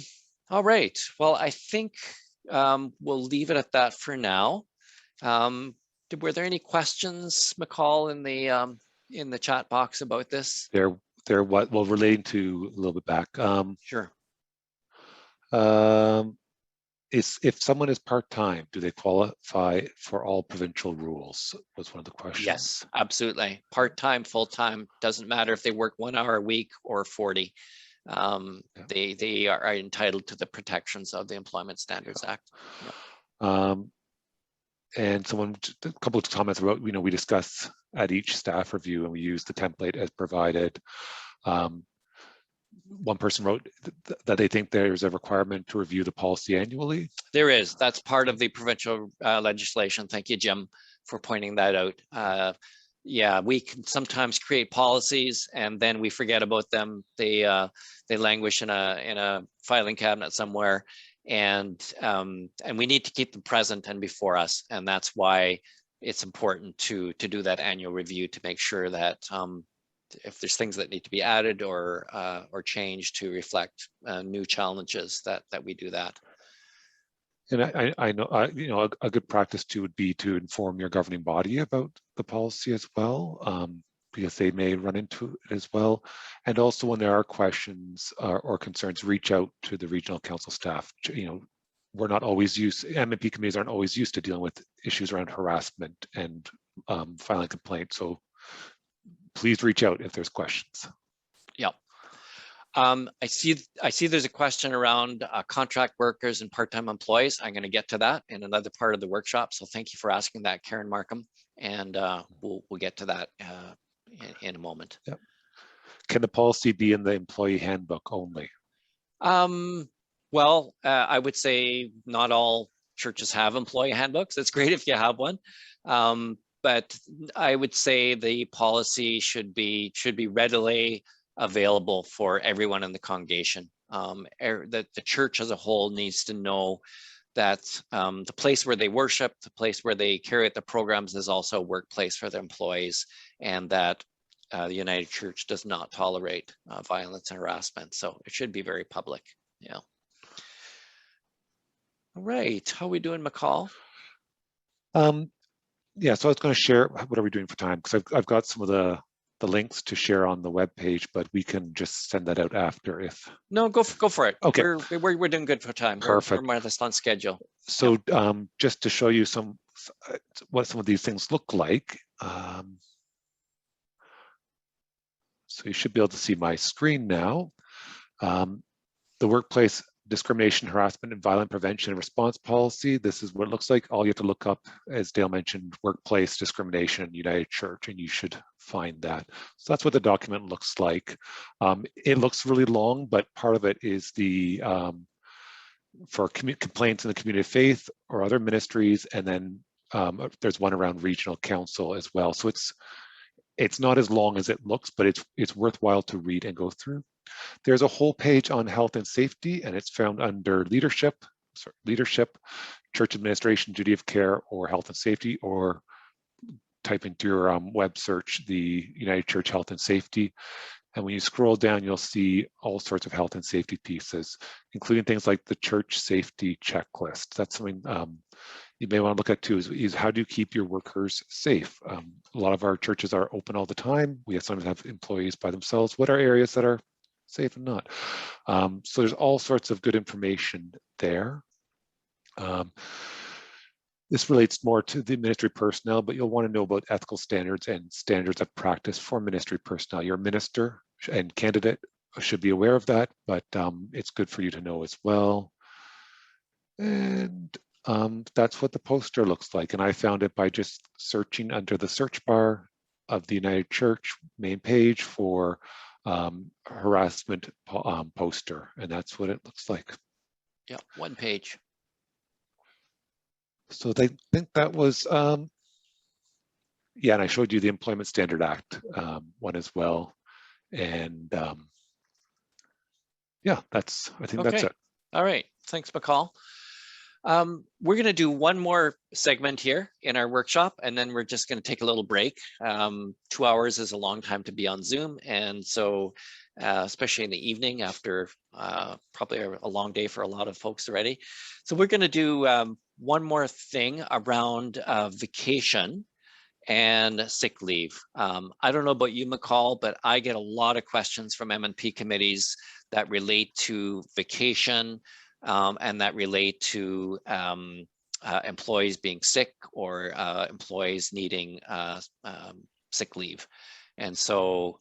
right, well, I think we'll leave it at that for now. Were there any questions, McCall, in the chat box about this? They're what, well, relating to a little bit back. Sure. If someone is part-time, do they qualify for all provincial rules? Was one of the questions. Yes, absolutely. Part-time, full-time, doesn't matter if they work 1 hour a week or 40. They are entitled to the protections of the Employment Standards Act. Yeah. And a couple of comments about, we discussed at each staff review and we used the template as provided. One person wrote that they think there's a requirement to review the policy annually. There is. That's part of the provincial legislation. Thank you, Jim, for pointing that out. Yeah, we can sometimes create policies and then we forget about them. They languish in a filing cabinet somewhere, and we need to keep them present and before us. And that's why it's important to do that annual review to make sure that if there's things that need to be added or changed to reflect new challenges, that we do that. And I know, a good practice too would be to inform your governing body about the policy as well, because they may run into it as well. And also when there are questions or concerns, reach out to the regional council staff. We're not always M&P committees aren't always used to dealing with issues around harassment and filing complaints. So please reach out if there's questions. Yeah. I see there's a question around contract workers and part-time employees. I'm going to get to that in another part of the workshop. So thank you for asking that, Karen Markham. And we'll get to that in a moment. Yep. Can the policy be in the employee handbook only? Well, I would say not all churches have employee handbooks. It's great if you have one. But I would say the policy should be readily available for everyone in the congregation. That the church as a whole needs to know that the place where they worship, the place where they carry out the programs is also a workplace for their employees, and that the United Church does not tolerate violence and harassment. So it should be very public. Yeah. All right, how are we doing, McCall? Yeah, so I was going to share, what are we doing for time? Because I've got some of the links to share on the web page, but we can just send that out after if. No, go for it. Okay, we're doing good for time. Perfect. We're more or less on schedule. So just to show you what some of these things look like. So you should be able to see my screen now. The workplace discrimination, harassment, and violent prevention and response policy. This is what it looks like. All you have to look up, as Dale mentioned, workplace discrimination, United Church, and you should find that. So that's what the document looks like. It looks really long, but part of it is the for complaints in the community of faith or other ministries, and then there's one around regional council as well. So it's not as long as it looks, but it's worthwhile to read and go through. There's a whole page on health and safety, and it's found under leadership, church administration, duty of care, or health and safety, or type into your web search the United Church Health and Safety. And when you scroll down, you'll see all sorts of health and safety pieces, including things like the church safety checklist. That's something you may want to look at too, is how do you keep your workers safe? A lot of our churches are open all the time. We sometimes have employees by themselves. What are areas that are safe and not? So there's all sorts of good information there. This relates more to the ministry personnel, but you'll want to know about ethical standards and standards of practice for ministry personnel. Your minister and candidate should be aware of that, but it's good for you to know as well. And that's what the poster looks like. And I found it by just searching under the search bar of the United Church main page for harassment poster, and that's what it looks like. Yeah, one page. So they think that was, yeah, and I showed you the Employment Standard Act one as well. And yeah, I think that's it. All right, thanks, McCall. We're going to do one more segment here in our workshop, and then we're just going to take a little break. 2 hours is a long time to be on Zoom. And so, especially in the evening after probably a long day for a lot of folks already. So we're going to do one more thing around vacation and sick leave. I don't know about you, McCall, but I get a lot of questions from M&P committees that relate to vacation and that relate to employees being sick or employees needing sick leave. And so,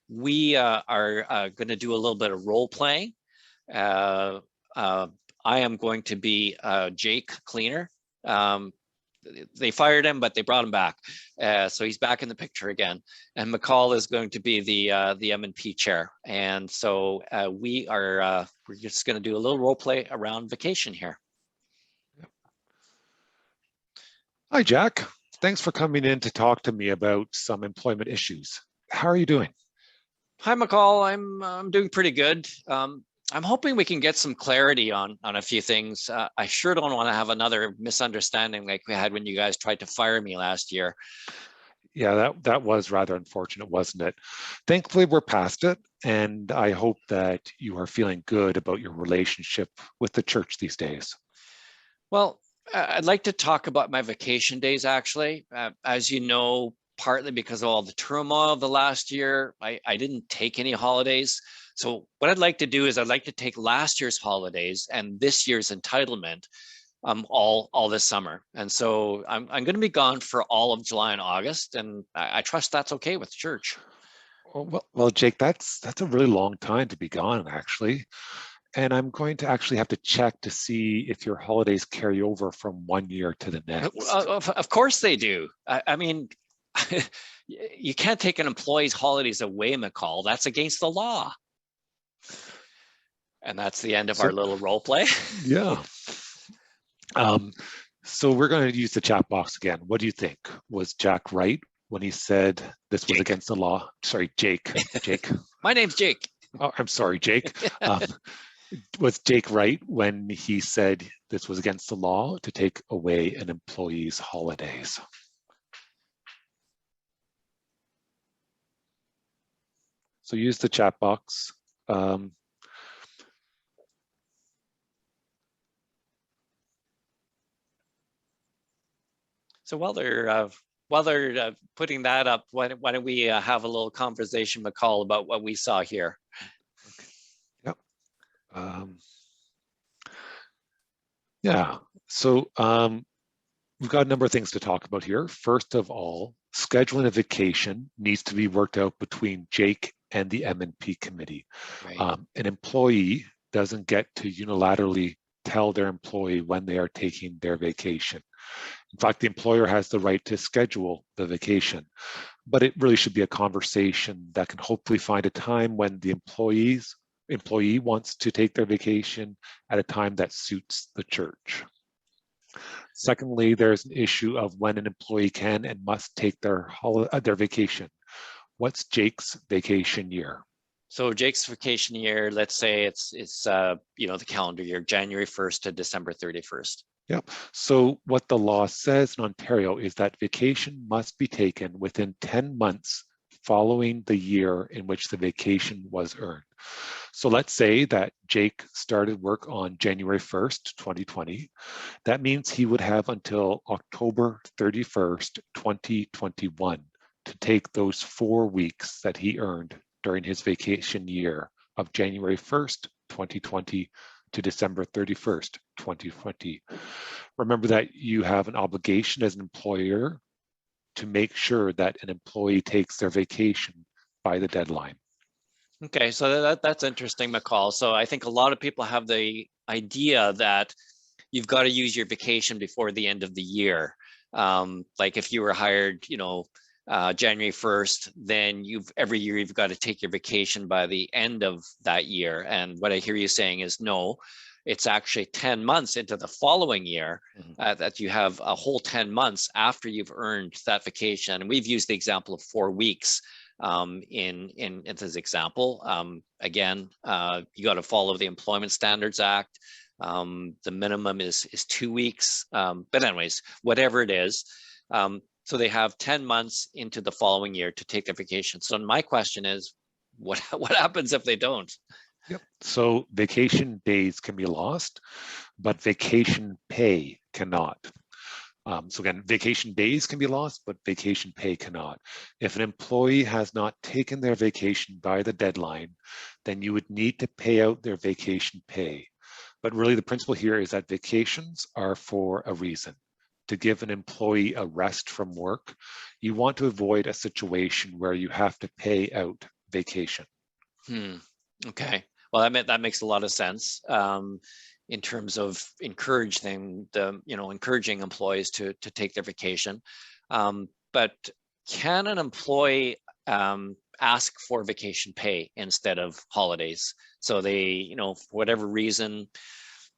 we are going to do a little bit of role playing. I am going to be Jake Cleaner. They fired him, but they brought him back. So he's back in the picture again. And McCall is going to be the M&P chair. And so we're just going to do a little role play around vacation here. Hi, Jack. Thanks for coming in to talk to me about some employment issues. How are you doing? Hi, McCall. I'm doing pretty good. I'm hoping we can get some clarity on a few things. I sure don't want to have another misunderstanding like we had when you guys tried to fire me last year. Yeah, that was rather unfortunate, wasn't it? Thankfully, we're past it, and I hope that you are feeling good about your relationship with the church these days. Well, I'd like to talk about my vacation days, actually. As you know, partly because of all the turmoil of the last year, I didn't take any holidays. So what I'd like to do is I'd like to take last year's holidays and this year's entitlement all this summer. And so I'm going to be gone for all of July and August, and I trust that's okay with church. Well, Jake, that's a really long time to be gone, actually. And I'm going to actually have to check to see if your holidays carry over from one year to the next. Of course they do. I mean, you can't take an employee's holidays away, McCall. That's against the law. And that's the end of our little role play. Yeah. So we're going to use the chat box again. What do you think? Was Jack right when he said this was against the law? Sorry, Jake. My name's Jake. Oh, I'm sorry, Jake. Was Jake right when he said this was against the law to take away an employee's holidays? So use the chat box. So while they're putting that up, why don't we have a little conversation, McCall, about what we saw here? Okay. Yep. Yeah. So we've got a number of things to talk about here. First of all, scheduling a vacation needs to be worked out between Jake and the M&P committee. Right. An employee doesn't get to unilaterally tell their employee when they are taking their vacation. In fact, the employer has the right to schedule the vacation, but it really should be a conversation that can hopefully find a time when the employee wants to take their vacation at a time that suits the church. Secondly, there's an issue of when an employee can and must take their vacation. What's Jake's vacation year? So Jake's vacation year, let's say it's the calendar year, January 1st to December 31st. Yep. So what the law says in Ontario is that vacation must be taken within 10 months following the year in which the vacation was earned. So let's say that Jake started work on January 1st, 2020. That means he would have until October 31st, 2021 to take those 4 weeks that he earned during his vacation year of January 1st, 2020 to December 31st, 2020. Remember that you have an obligation as an employer to make sure that an employee takes their vacation by the deadline. Okay, so that's interesting, McCall. So I think a lot of people have the idea that you've got to use your vacation before the end of the year. Like if you were hired, January 1st, then every year you've got to take your vacation by the end of that year. And what I hear you saying is no, it's actually 10 months into the following year that you have a whole 10 months after you've earned that vacation. And we've used the example of 4 weeks in this example. Again, you got to follow the Employment Standards Act. The minimum is 2 weeks. But anyways, whatever it is. So they have 10 months into the following year to take their vacation. So my question is, what happens if they don't? Yep. So vacation days can be lost, but vacation pay cannot. So again, vacation days can be lost, but vacation pay cannot. If an employee has not taken their vacation by the deadline, then you would need to pay out their vacation pay. But really the principle here is that vacations are for a reason. To give an employee a rest from work, you want to avoid a situation where you have to pay out vacation. Okay. Well, that makes a lot of sense in terms of encouraging employees to take their vacation. But can an employee ask for vacation pay instead of holidays? So they, for whatever reason,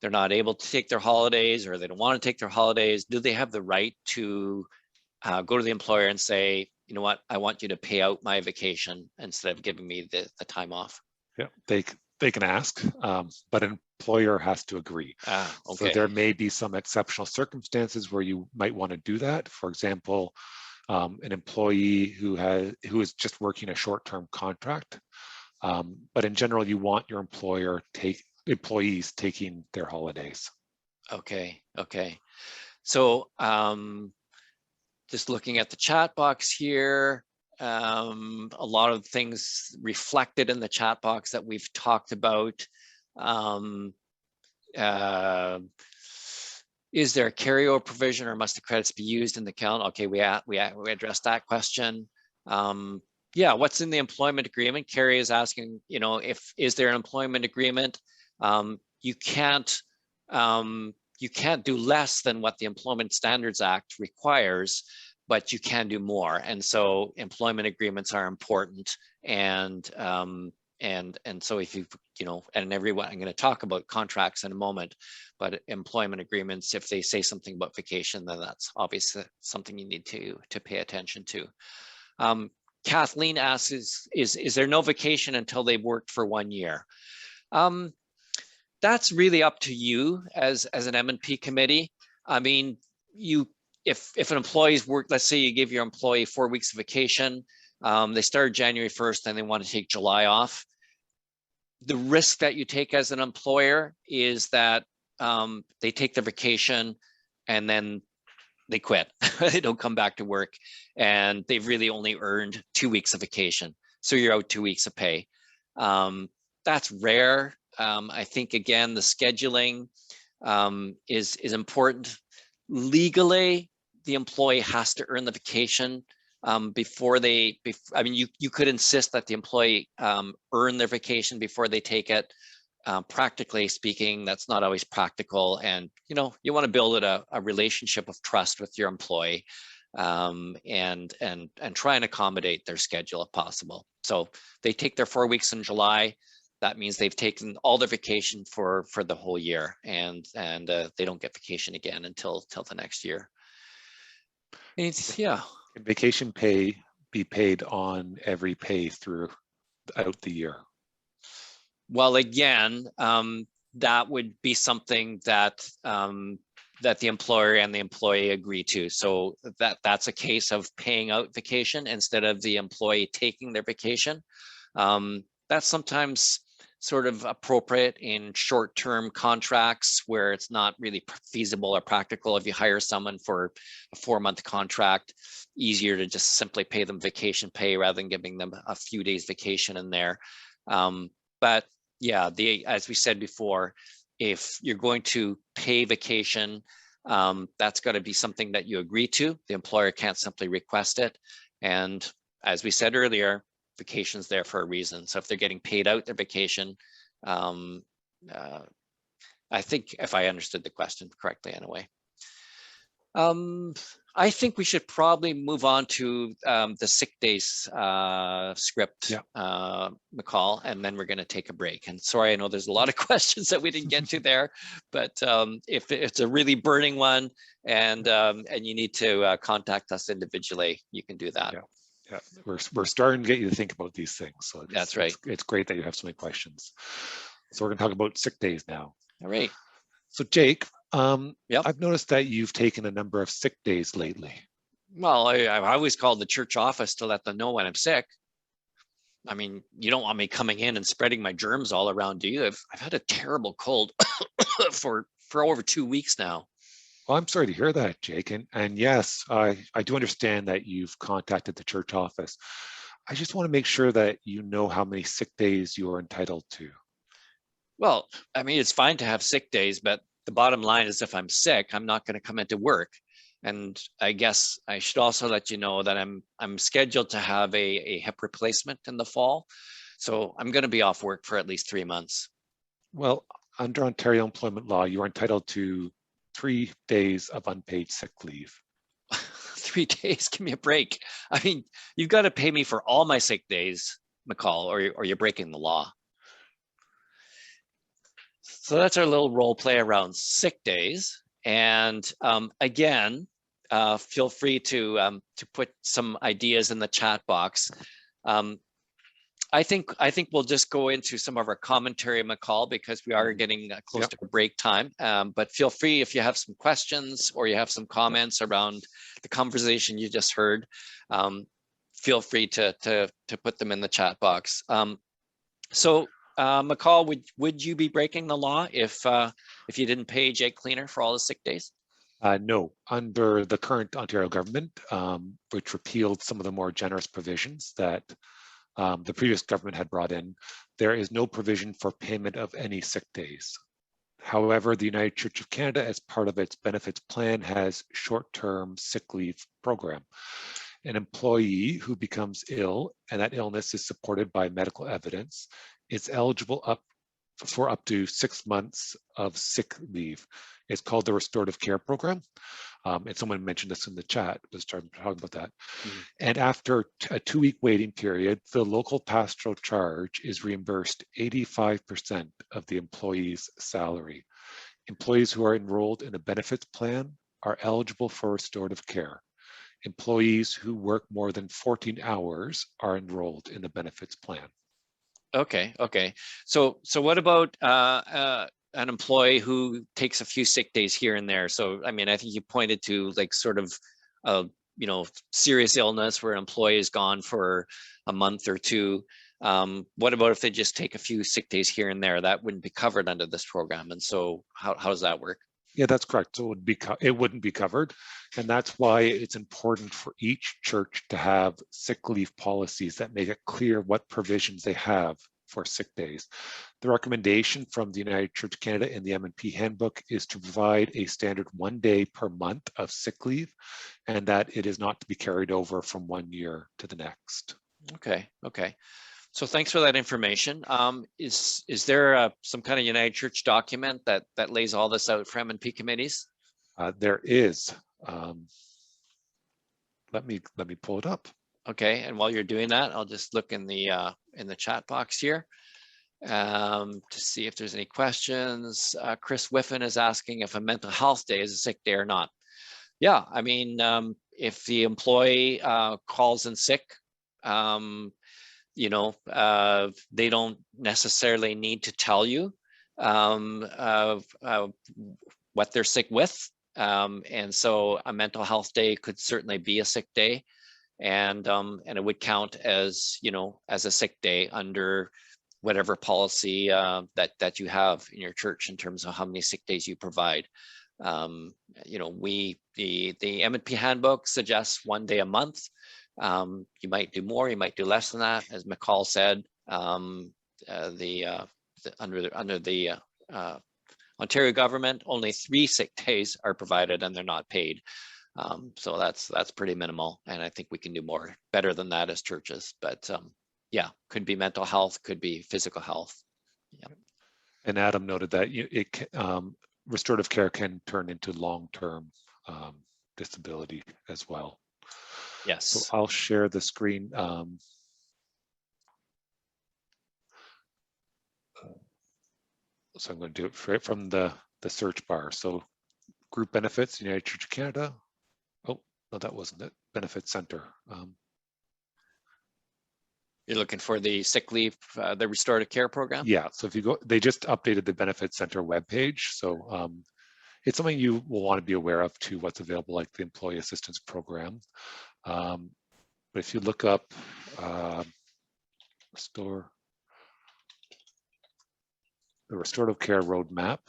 they're not able to take their holidays, or they don't want to take their holidays. Do they have the right to go to the employer and say, you know what, I want you to pay out my vacation instead of giving me the time off? Yeah, they can ask, but an employer has to agree. Okay. So there may be some exceptional circumstances where you might want to do that. For example, an employee who is just working a short-term contract. But in general, you want your employees taking their holidays. Okay. So just looking at the chat box here, a lot of things reflected in the chat box that we've talked about. Is there a carryover provision, or must the credits be used in the account? Okay, we addressed that question. Yeah, what's in the employment agreement? Carrie is asking, is there an employment agreement? You can't do less than what the Employment Standards Act requires, but you can do more. And so employment agreements are important. And so if and everyone, I'm going to talk about contracts in a moment, but employment agreements, if they say something about vacation, then that's obviously something you need to pay attention to. Kathleen asks, is there no vacation until they've worked for 1 year? That's really up to you as an M&P committee. I mean, if an employee's worked, let's say you give your employee 4 weeks of vacation, they started January 1st and they want to take July off. The risk that you take as an employer is that they take their vacation and then they quit. They don't come back to work, and they've really only earned 2 weeks of vacation. So you're out 2 weeks of pay. That's rare. I think, again, the scheduling is important. Legally, the employee has to earn the vacation before you could insist that the employee earn their vacation before they take it. Practically speaking, that's not always practical. And, you want to build a relationship of trust with your employee and try and accommodate their schedule if possible. So they take their 4 weeks in July. That means they've taken all their vacation for the whole year, and they don't get vacation again until the next year. Yeah. Can vacation pay be paid on every pay throughout the year? Well, again, that would be something that the employer and the employee agree to. So that's a case of paying out vacation instead of the employee taking their vacation. That's sometimes sort of appropriate in short-term contracts where it's not really feasible or practical. If you hire someone for a 4-month contract, easier to just simply pay them vacation pay rather than giving them a few days vacation in there. But yeah, as we said before, if you're going to pay vacation, that's got to be something that you agree to. The employer can't simply request it. And as we said earlier, vacation's there for a reason. So if they're getting paid out their vacation, I think if I understood the question correctly anyway. I think we should probably move on to the sick days script, McCall, and then we're going to take a break. And sorry, I know there's a lot of questions that we didn't get to there, but if it's a really burning one and you need to contact us individually, you can do that. Yeah, we're starting to get you to think about these things. So that's right. It's great that you have so many questions. So we're going to talk about sick days now. All right. So Jake, Yep. I've noticed that you've taken a number of sick days lately. Well, I always call the church office to let them know when I'm sick. I mean, you don't want me coming in and spreading my germs all around, do you? I've had a terrible cold for over 2 weeks now. Well, I'm sorry to hear that, Jake. And yes, I do understand that you've contacted the church office. I just want to make sure that you know how many sick days you are entitled to. Well, I mean, it's fine to have sick days, but the bottom line is if I'm sick, I'm not going to come into work. And I guess I should also let you know that I'm scheduled to have a hip replacement in the fall. So I'm going to be off work for at least 3 months. Well, under Ontario employment law, you are entitled to 3 days of unpaid sick leave. 3 days, give me a break. I mean, you've got to pay me for all my sick days, McCall, or you're breaking the law. So that's our little role play around sick days. And again, feel free to put some ideas in the chat box. I think we'll just go into some of our commentary, McCall, because we are getting close to break time. But feel free if you have some questions or you have some comments around the conversation you just heard. Feel free to put them in the chat box. McCall, would you be breaking the law if you didn't pay Jake Cleaner for all the sick days? No, under the current Ontario government, which repealed some of the more generous provisions that the previous government had brought in, there is no provision for payment of any sick days. However, the United Church of Canada, as part of its benefits plan, has short-term sick leave program. An employee who becomes ill and that illness is supported by medical evidence is eligible for up to 6 months of sick leave. It's called the Restorative Care Program. And someone mentioned this in the chat, was talking about that. Mm-hmm. And after a 2-week waiting period, the local pastoral charge is reimbursed 85% of the employee's salary. Employees who are enrolled in a benefits plan are eligible for restorative care. Employees who work more than 14 hours are enrolled in the benefits plan. Okay. So what about an employee who takes a few sick days here and there? So, I mean, I think you pointed to like sort of, serious illness where an employee is gone for a month or two. What about if they just take a few sick days here and there? That wouldn't be covered under this program. And so how does that work? Yeah, that's correct. So it wouldn't be covered. And that's why it's important for each church to have sick leave policies that make it clear what provisions they have for sick days. The recommendation from the United Church of Canada in the M&P handbook is to provide a standard 1 day per month of sick leave, and that it is not to be carried over from 1 year to the next. Okay. So thanks for that information. Is there some kind of United Church document that lays all this out for M&P committees? There is. Let me pull it up. Okay, and while you're doing that, I'll just look in the chat box here to see if there's any questions. Chris Whiffen is asking if a mental health day is a sick day or not. Yeah, I mean, if the employee calls in sick, they don't necessarily need to tell you what they're sick with. And so a mental health day could certainly be a sick day. And it would count as, as a sick day under whatever policy that you have in your church in terms of how many sick days you provide. The M&P handbook suggests 1 day a month. You might do more, you might do less than that. As McCall said, under the Ontario government, only 3 sick days are provided and they're not paid. So that's pretty minimal, and I think we can do better than that as churches. But yeah, could be mental health, could be physical health. Yeah. And Adam noted that restorative care can turn into long-term disability as well. Yes. So I'll share the screen. So I'm going to do it right from the search bar. So group benefits, United Church of Canada. Oh, no, that wasn't it. Benefit Center. You're looking for the sick leave, the restorative care program? Yeah, so if you go, they just updated the Benefit Center webpage. So it's something you will want to be aware of too, what's available, like the Employee Assistance Program. But if you look up the restorative care roadmap,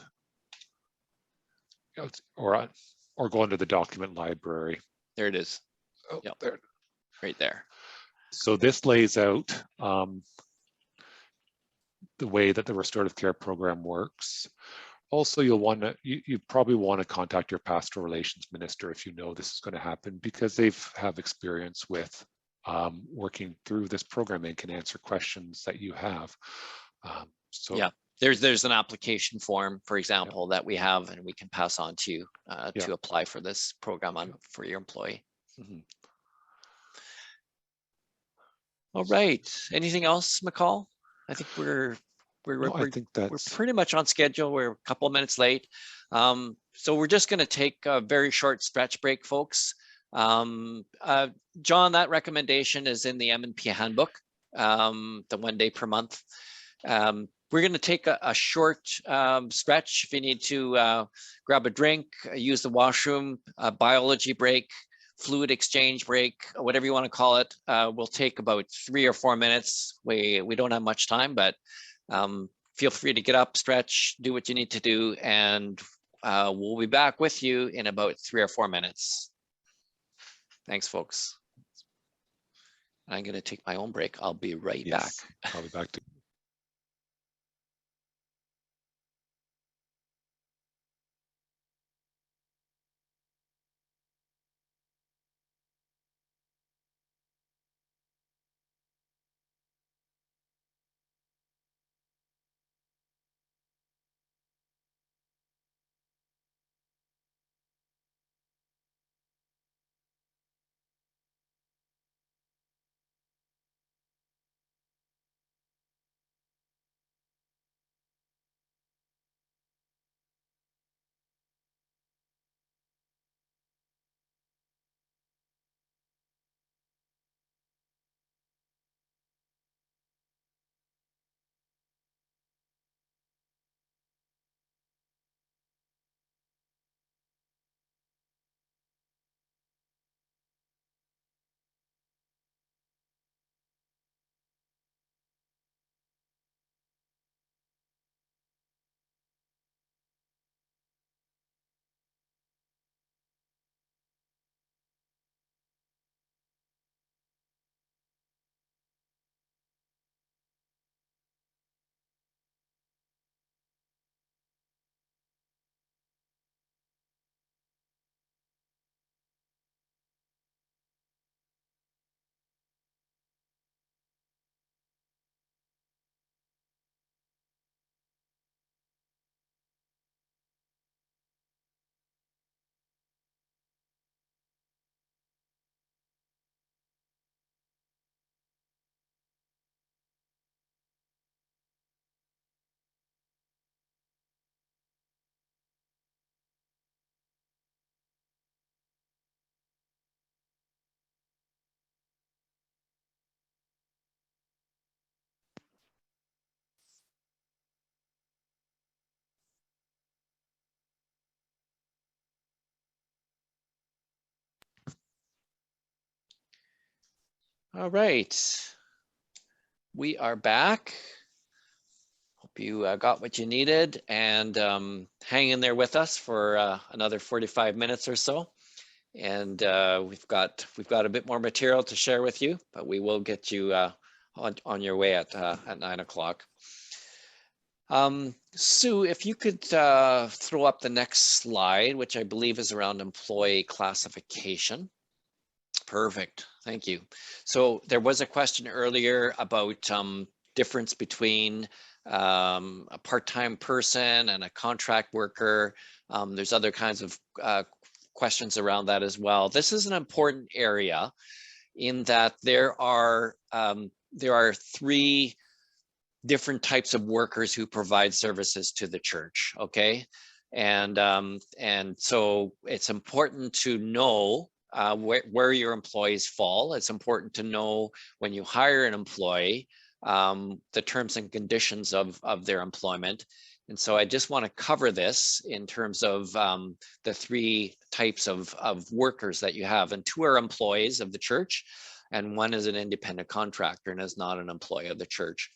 or go into the document library. There it is. Oh, Yep. there. Right there. So this lays out the way that the restorative care program works. Also, you probably want to contact your pastoral relations minister if you know this is going to happen, because they've have experience with working through this program and can answer questions that you have. So yeah, there's an application form, for example, that we have and we can pass on to you to apply for this program for your employee. Mm-hmm. All right. Anything else, McCall? I think we're pretty much on schedule. We're a couple of minutes late. So we're just going to take a very short stretch break, folks. John, that recommendation is in the M&P handbook, the 1 day per month. We're going to take a short stretch. If you need to grab a drink, use the washroom, a biology break, fluid exchange break, whatever you want to call it, we'll take about 3 or 4 minutes. We don't have much time, but feel free to get up, stretch, do what you need to do, and we'll be back with you in about 3 or 4 minutes. Thanks, folks. I'm going to take my own break. I'll be right back. I'll be back to All right. We are back. Hope you got what you needed, and hang in there with us for another 45 minutes or so. And we've got a bit more material to share with you, but we will get you on your way at 9 o'clock. Sue, if you could throw up the next slide, which I believe is around employee classification. Perfect. Thank you. So there was a question earlier about difference between a part-time person and a contract worker. There's other kinds of questions around that as well. This is an important area in that there are 3 different types of workers who provide services to the church. Okay, and so it's important to know where your employees fall. It's important to know when you hire an employee, the terms and conditions of their employment. And so I just want to cover this in terms of the three types of workers that you have. And two are employees of the church, and one is an independent contractor and is not an employee of the church.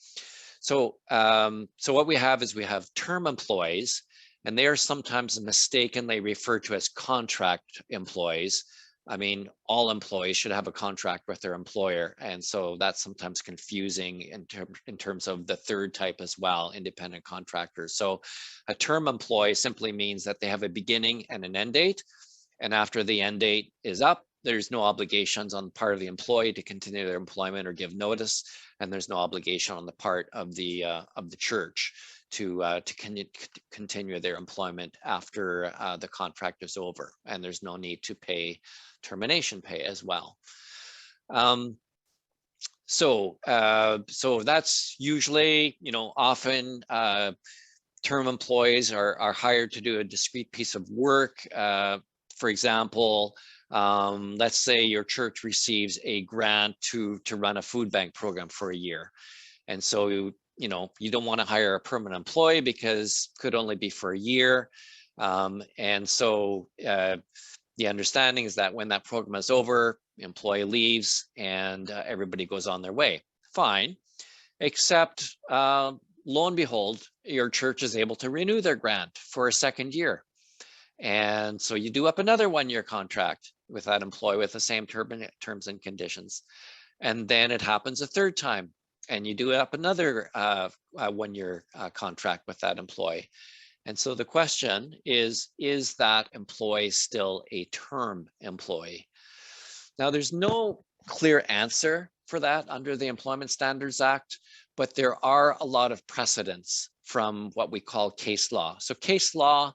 So, so what we have is we have term employees, and they are sometimes mistakenly referred to as contract employees. I mean, all employees should have a contract with their employer. And so that's sometimes confusing in terms of the third type as well, independent contractors. So a term employee simply means that they have a beginning and an end date. And after the end date is up, there's no obligations on the part of the employee to continue their employment or give notice. And there's no obligation on the part of the church to continue their employment after the contract is over, and there's no need to pay termination pay as well. So that's usually, often term employees are hired to do a discrete piece of work. For example, let's say your church receives a grant to run a food bank program for a year, and so you don't want to hire a permanent employee because it could only be for a year. And so the understanding is that when that program is over, the employee leaves and everybody goes on their way. Fine, except lo and behold, your church is able to renew their grant for a second year. And so you do up another one-year contract with that employee with the same terms and conditions. And then it happens a third time, and you do up another one-year contract with that employee. And so the question is that employee still a term employee? Now, there's no clear answer for that under the Employment Standards Act, but there are a lot of precedents from what we call case law. So case law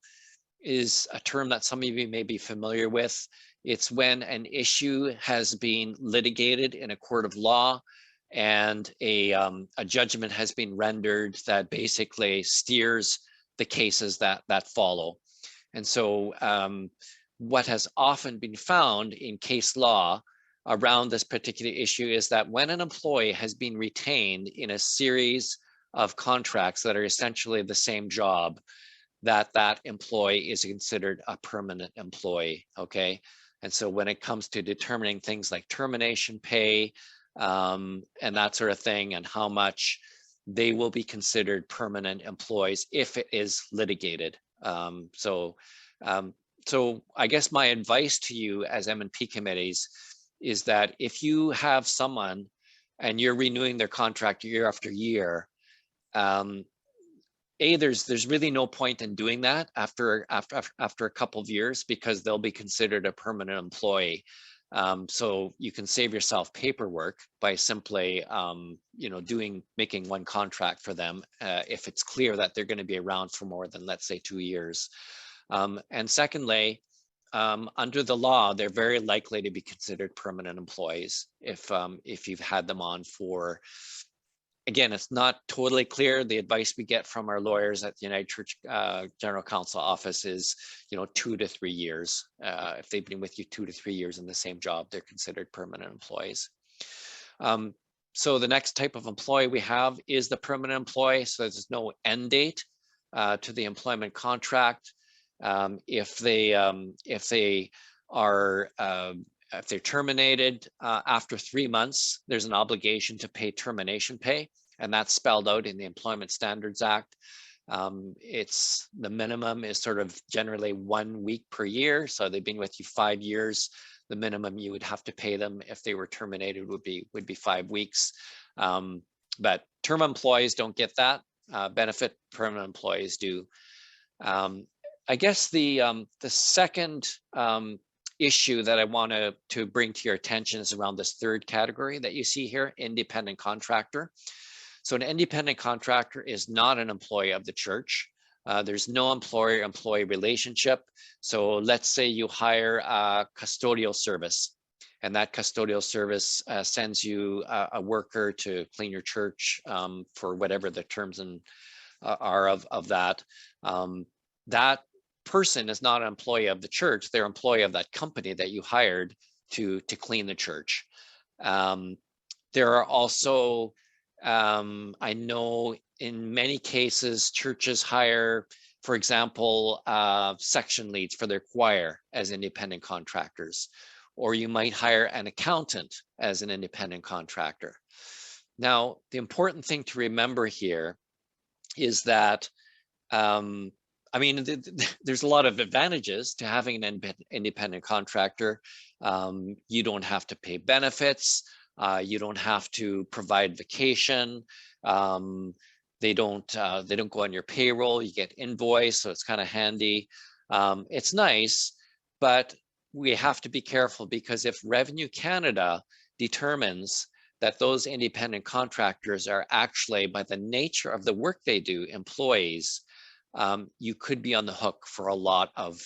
is a term that some of you may be familiar with. It's when an issue has been litigated in a court of law and a judgment has been rendered that basically steers the cases that follow. And so what has often been found in case law around this particular issue is that when an employee has been retained in a series of contracts that are essentially the same job, that employee is considered a permanent employee, okay? And so when it comes to determining things like termination pay, and that sort of thing, and how much, they will be considered permanent employees if it is litigated. So I guess my advice to you as M&P committees is that if you have someone and you're renewing their contract year after year, there's really no point in doing that after a couple of years, because they'll be considered a permanent employee. So you can save yourself paperwork by simply, making one contract for them if it's clear that they're going to be around for more than, let's say, 2 years. And secondly, under the law, they're very likely to be considered permanent employees if you've had them on for. Again, it's not totally clear. The advice we get from our lawyers at the United Church General Counsel office is, 2 to 3 years. If they've been with you 2 to 3 years in the same job, they're considered permanent employees. So the next type of employee we have is the permanent employee. So there's no end date to the employment contract. If they're terminated after 3 months, there's an obligation to pay termination pay, and that's spelled out in the Employment Standards Act. It's the minimum is sort of generally 1 week per year. So they've been with you 5 years. The minimum you would have to pay them if they were terminated would be 5 weeks. But term employees don't get that benefit. Permanent employees do. I guess the second issue that I want to bring to your attention is around this third category that you see here, independent contractor. So an independent contractor is not an employee of the church. There's no employer-employee relationship. So let's say you hire a custodial service, and that custodial service sends you a worker to clean your church for whatever the terms are of that. That person is not an employee of the church. They're an employee of that company that you hired to clean the church. There are also, I know in many cases, churches hire, for example, section leads for their choir as independent contractors, or you might hire an accountant as an independent contractor. Now, the important thing to remember here is that, I mean, there's a lot of advantages to having an independent contractor. You don't have to pay benefits. You don't have to provide vacation. They don't go on your payroll. You get invoiced, so it's kind of handy. It's nice, but we have to be careful, because if Revenue Canada determines that those independent contractors are actually, by the nature of the work they do, employees, you could be on the hook for a lot of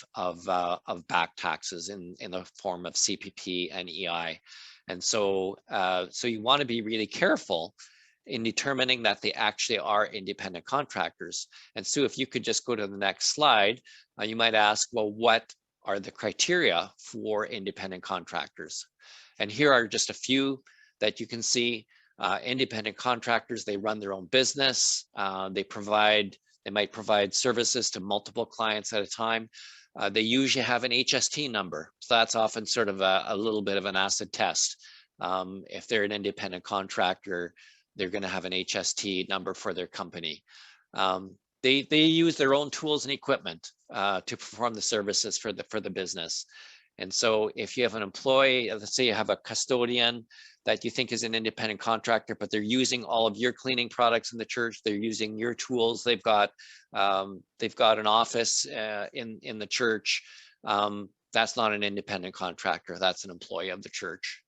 back taxes in the form of CPP and EI. And so, so you want to be really careful in determining that they actually are independent contractors. And Sue, if you could just go to the next slide, you might ask, well, what are the criteria for independent contractors? And here are just a few that you can see. Independent contractors, they run their own business. They might provide services to multiple clients at a time. They usually have an HST number. So that's often sort of a little bit of an acid test. If they're an independent contractor, they're going to have an HST number for their company. They use their own tools and equipment to perform the services for the business. And so if you have an employee, let's say you have a custodian that you think is an independent contractor, but they're using all of your cleaning products in the church, they're using your tools, they've got an office in the church, that's not an independent contractor, that's an employee of the church.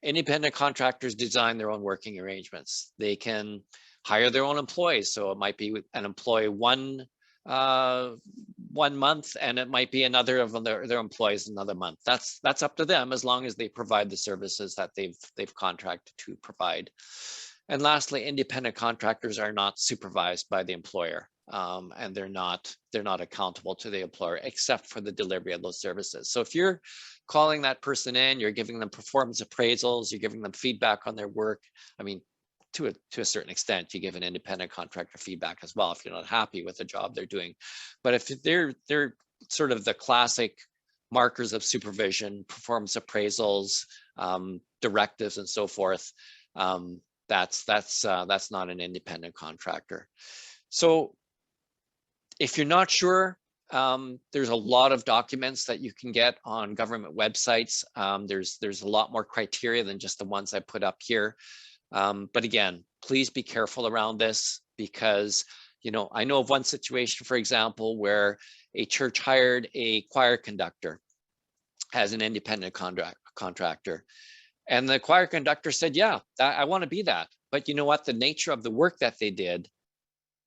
Independent contractors design their own working arrangements. They can hire their own employees. So it might be an employee one month, and it might be another of their employees another month. That's up to them, as long as they provide the services that they've contracted to provide. And lastly, independent contractors are not supervised by the employer, and they're not accountable to the employer except for the delivery of those services. So if you're calling that person in, you're giving them performance appraisals, you're giving them feedback on their work. I mean, to a certain extent, you give an independent contractor feedback as well if you're not happy with the job they're doing. But if they're sort of the classic markers of supervision, performance appraisals, directives, and so forth, that's not an independent contractor. So if you're not sure, there's a lot of documents that you can get on government websites. There's a lot more criteria than just the ones I put up here. But again, please be careful around this, because, you know, I know of one situation, for example, where a church hired a choir conductor as an independent contractor. And the choir conductor said, yeah, I want to be that. But you know what? The nature of the work that they did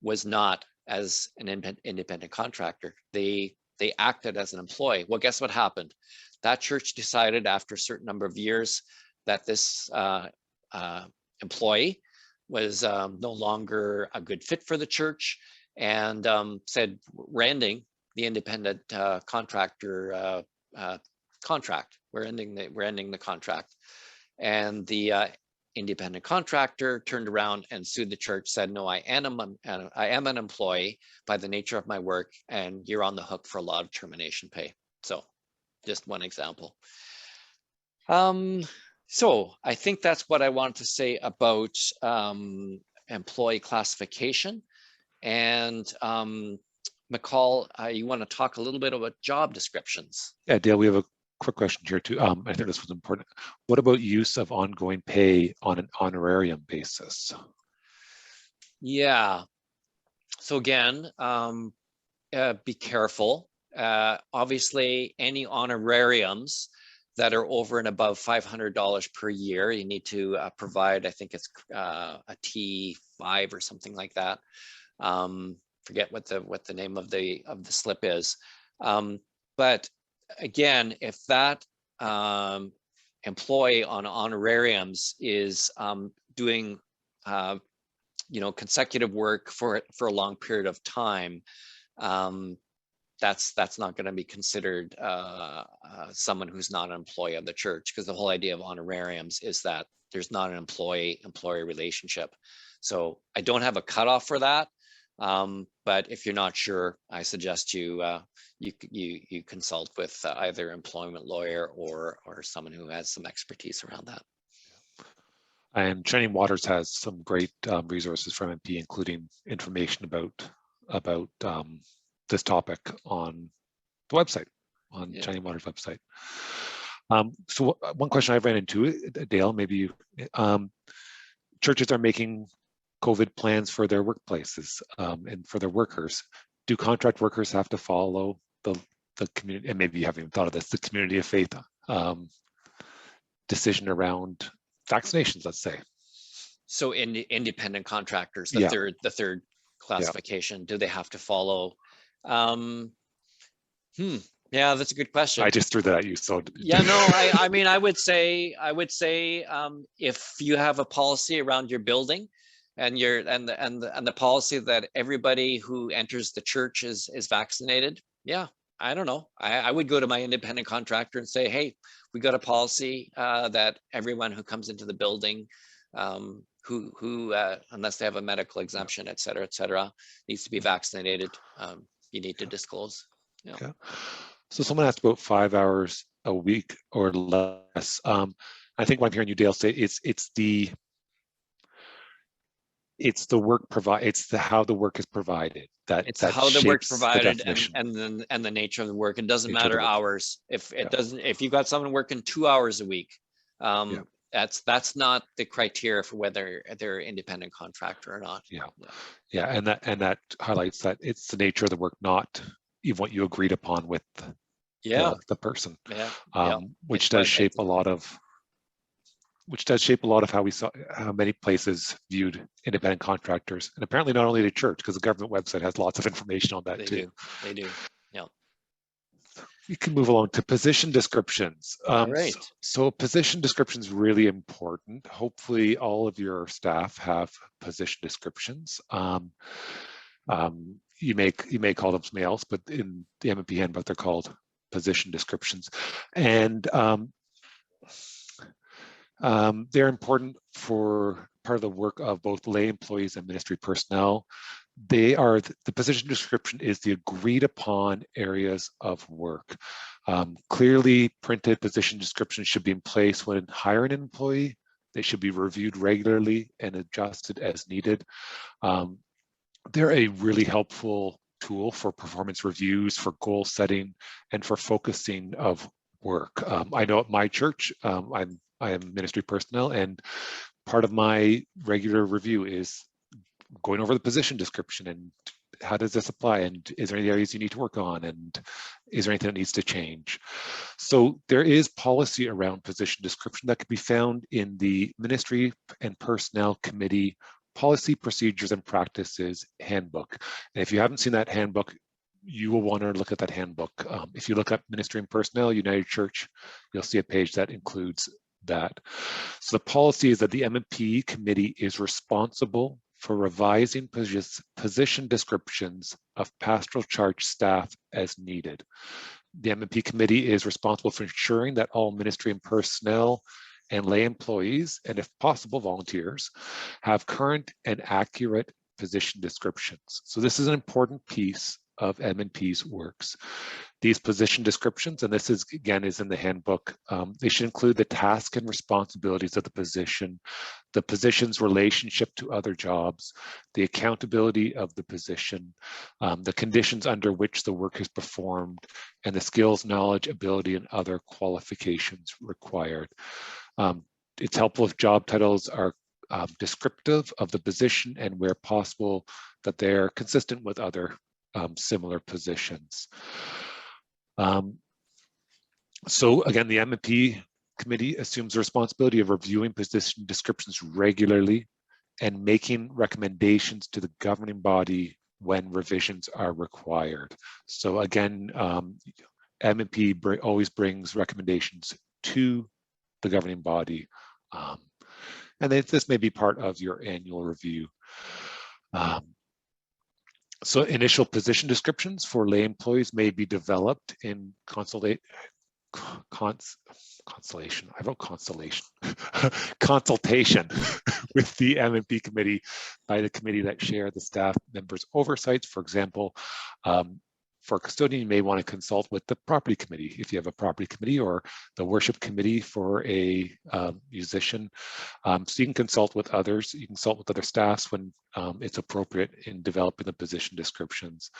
was not as an independent contractor. They acted as an employee. Well, guess what happened? That church decided after a certain number of years that this employee was no longer a good fit for the church, and said, we're ending the independent contractor contract. We're ending the contract. And the independent contractor turned around and sued the church, said, no, I am an employee by the nature of my work, and you're on the hook for a lot of termination pay. So just one example. So I think that's what I wanted to say about employee classification. And McCall, you want to talk a little bit about job descriptions? Yeah, Dale, we have a quick question here too. I think this was important. What about use of ongoing pay on an honorarium basis? Yeah. So again, be careful. Obviously, any honorariums that are over and above $500 per year, you need to provide, I think it's a T5 or something like that. Forget what the name of the slip is. But again, if that employee on honorariums is doing consecutive work for a long period of time, that's not going to be considered someone who's not an employee of the church, because the whole idea of honorariums is that there's not an employee-employee relationship. So I don't have a cutoff for that. But if you're not sure, I suggest you consult with either employment lawyer or someone who has some expertise around that. And Shining Waters has some great resources from M&P, including information about this topic on the website, on Shining Waters website. So one question I ran into, Dale, maybe you, churches are making COVID plans for their workplaces and for their workers. Do contract workers have to follow the community, and maybe you haven't even thought of this, the community of faith decision around vaccinations, let's say? So independent contractors, the third classification, do they have to follow? Yeah, that's a good question. I just threw that at you. So yeah, no, I mean, I would say if you have a policy around your building, and the policy that everybody who enters the church is vaccinated, yeah, I don't know. I would go to my independent contractor and say, hey, we got a policy that everyone who comes into the building, who unless they have a medical exemption, et cetera, needs to be vaccinated. You need to disclose. Yeah. Okay. So someone asked about 5 hours a week or less. I think what I'm hearing you, Dale, say it's the work provided. It's how the work is provided. It's how the work's provided and the nature of the work. It doesn't matter hours. If it doesn't, if you've got someone working 2 hours a week, that's not the criteria for whether they're an independent contractor or not. Yeah, and that highlights that it's the nature of the work, not even what you agreed upon with the person. Which does shape a lot of how many places viewed independent contractors, and apparently not only the church, because the government website has lots of information on that too. They do. Yeah. You can move along to position descriptions. Right. So position description is really important. Hopefully all of your staff have position descriptions. You may call them something else, but in the M&P handbook, they're called position descriptions. And they're important for part of the work of both lay employees and ministry personnel. The position description is the agreed upon areas of work. Clearly printed position descriptions should be in place when hiring an employee. They should be reviewed regularly and adjusted as needed. They're a really helpful tool for performance reviews, for goal setting, and for focusing of work. I know at my church, I am ministry personnel, and part of my regular review is going over the position description and how does this apply, and is there any areas you need to work on, and is there anything that needs to change? So there is policy around position description that can be found in the Ministry and Personnel Committee Policy, Procedures, and Practices Handbook. And if you haven't seen that handbook, you will want to look at that handbook. If you look up Ministry and Personnel, United Church, you'll see a page that includes that. So the policy is that the M&P committee is responsible for revising position descriptions of pastoral charge staff as needed. The M&P committee is responsible for ensuring that all ministry and personnel and lay employees, and if possible volunteers, have current and accurate position descriptions. So this is an important piece of M&P's works. These position descriptions, and this is again is in the handbook, they should include the task and responsibilities of the position's relationship to other jobs, the accountability of the position, the conditions under which the work is performed, and the skills, knowledge, ability, and other qualifications required. It's helpful if job titles are descriptive of the position and where possible that they're consistent with other similar positions. So again, the M&P committee assumes the responsibility of reviewing position descriptions regularly and making recommendations to the governing body when revisions are required. So again, M&P always brings recommendations to the governing body. And this may be part of your annual review. So initial position descriptions for lay employees may be developed in consultation. I wrote constellation. Consultation with the M&P committee by the committee that share the staff members' oversights. For example, for a custodian, you may want to consult with the property committee if you have a property committee, or the worship committee for a musician. So you can consult with others. You can consult with other staffs when it's appropriate in developing the position descriptions.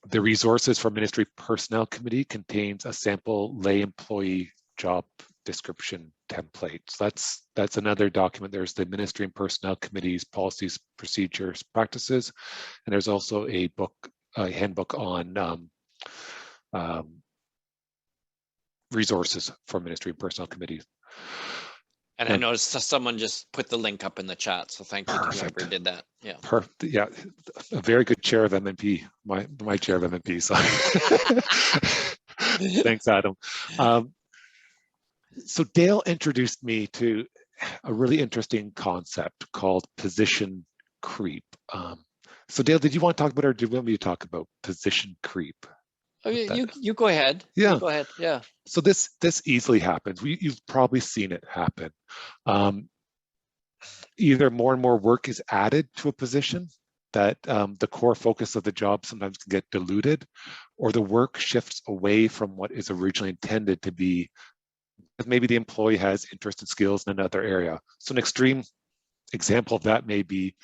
The resources for Ministry Personnel Committee contains a sample lay employee job description template. So that's another document. There's the Ministry and Personnel Committee's policies, procedures, practices, and there's also a book, a handbook on resources for Ministry and Personnel Committees. And I noticed someone just put the link up in the chat, so thank you to whoever did that. Yeah. Perfect. Yeah, a very good chair of M&P, my chair of M&P. So thanks, Adam. So Dale introduced me to a really interesting concept called position creep. So Dale, did you want to talk about it, or do you want me to talk about position creep? Oh, you go ahead. Yeah. You go ahead. Yeah. So this easily happens. You've probably seen it happen. Either more and more work is added to a position that the core focus of the job sometimes can get diluted, or the work shifts away from what is originally intended to be. Maybe the employee has interest and skills in another area. So an extreme example of that may be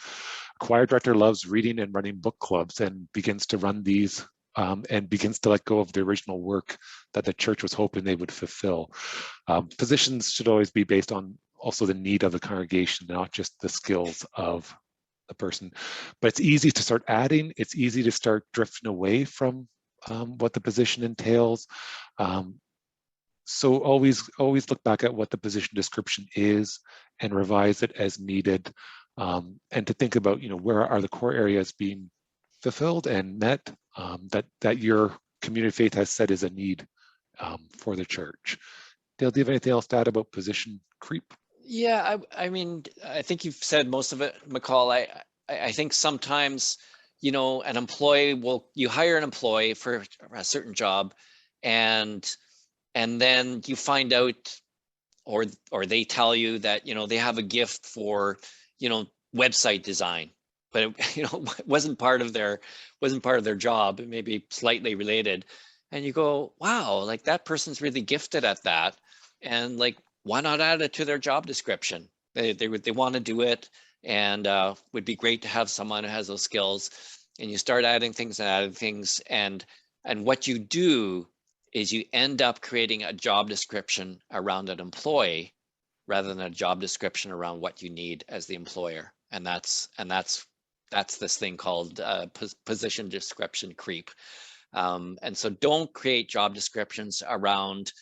a choir director loves reading and running book clubs and begins to run these and begins to let go of the original work that the church was hoping they would fulfill. Positions should always be based on also the need of the congregation, not just the skills of the person. But it's easy to start adding, it's easy to start drifting away from what the position entails. So always look back at what the position description is and revise it as needed, and to think about, where are the core areas being fulfilled and met that your community of faith has said is a need for the church. Dale, do you have anything else to add about position creep? Yeah, I mean, I think you've said most of it, McCall. I think sometimes, an employee you hire an employee for a certain job, and then you find out, or they tell you that, they have a gift for, website design, but it wasn't part of their job, maybe slightly related. And you go, wow, like that person's really gifted at that. And like, why not add it to their job description? They want to do it, and would be great to have someone who has those skills. And you start adding things, and what you do is you end up creating a job description around an employee rather than a job description around what you need as the employer. And that's this thing called position description creep. And so don't create job descriptions around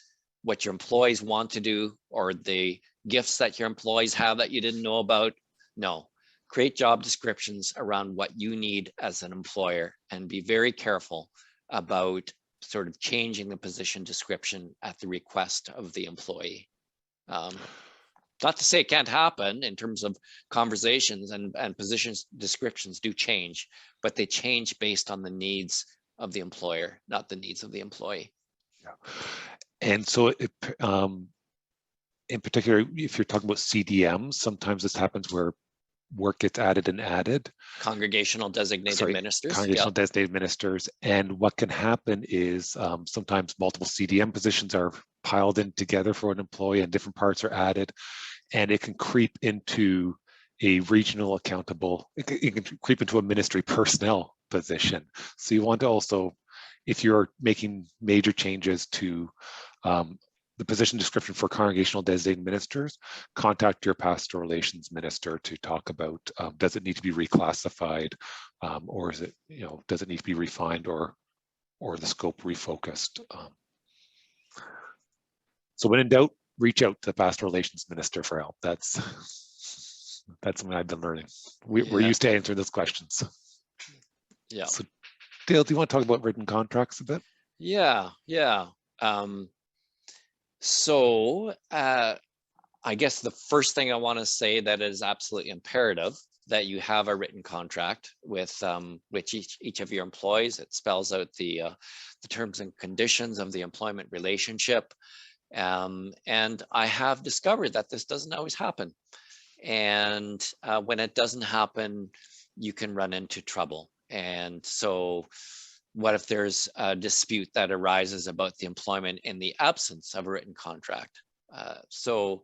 what your employees want to do or the gifts that your employees have that you didn't know about. No, create job descriptions around what you need as an employer, and be very careful about sort of changing the position description at the request of the employee. Not to say it can't happen in terms of conversations, and position descriptions do change, but they change based on the needs of the employer, not the needs of the employee. Yeah. And so in particular, if you're talking about CDMs, sometimes this happens where work gets added. Congregational designated ministers. Congregational designated ministers. And what can happen is sometimes multiple CDM positions are piled in together for an employee, and different parts are added, and it can creep into a regional accountable, it can creep into a ministry personnel position. So you want to also, if you're making major changes to the position description for congregational designated ministers, contact your pastoral relations minister to talk about, does it need to be reclassified, or is it, does it need to be refined, or the scope refocused? So when in doubt, reach out to the pastoral relations minister for help. That's something I've been learning. We're used to answering those questions. Yeah. So Dale, do you want to talk about written contracts a bit? Yeah. So I guess the first thing I want to say that is absolutely imperative that you have a written contract with each of your employees. It spells out the terms and conditions of the employment relationship. And I have discovered that this doesn't always happen. And when it doesn't happen, you can run into trouble. And so what if there's a dispute that arises about the employment in the absence of a written contract? So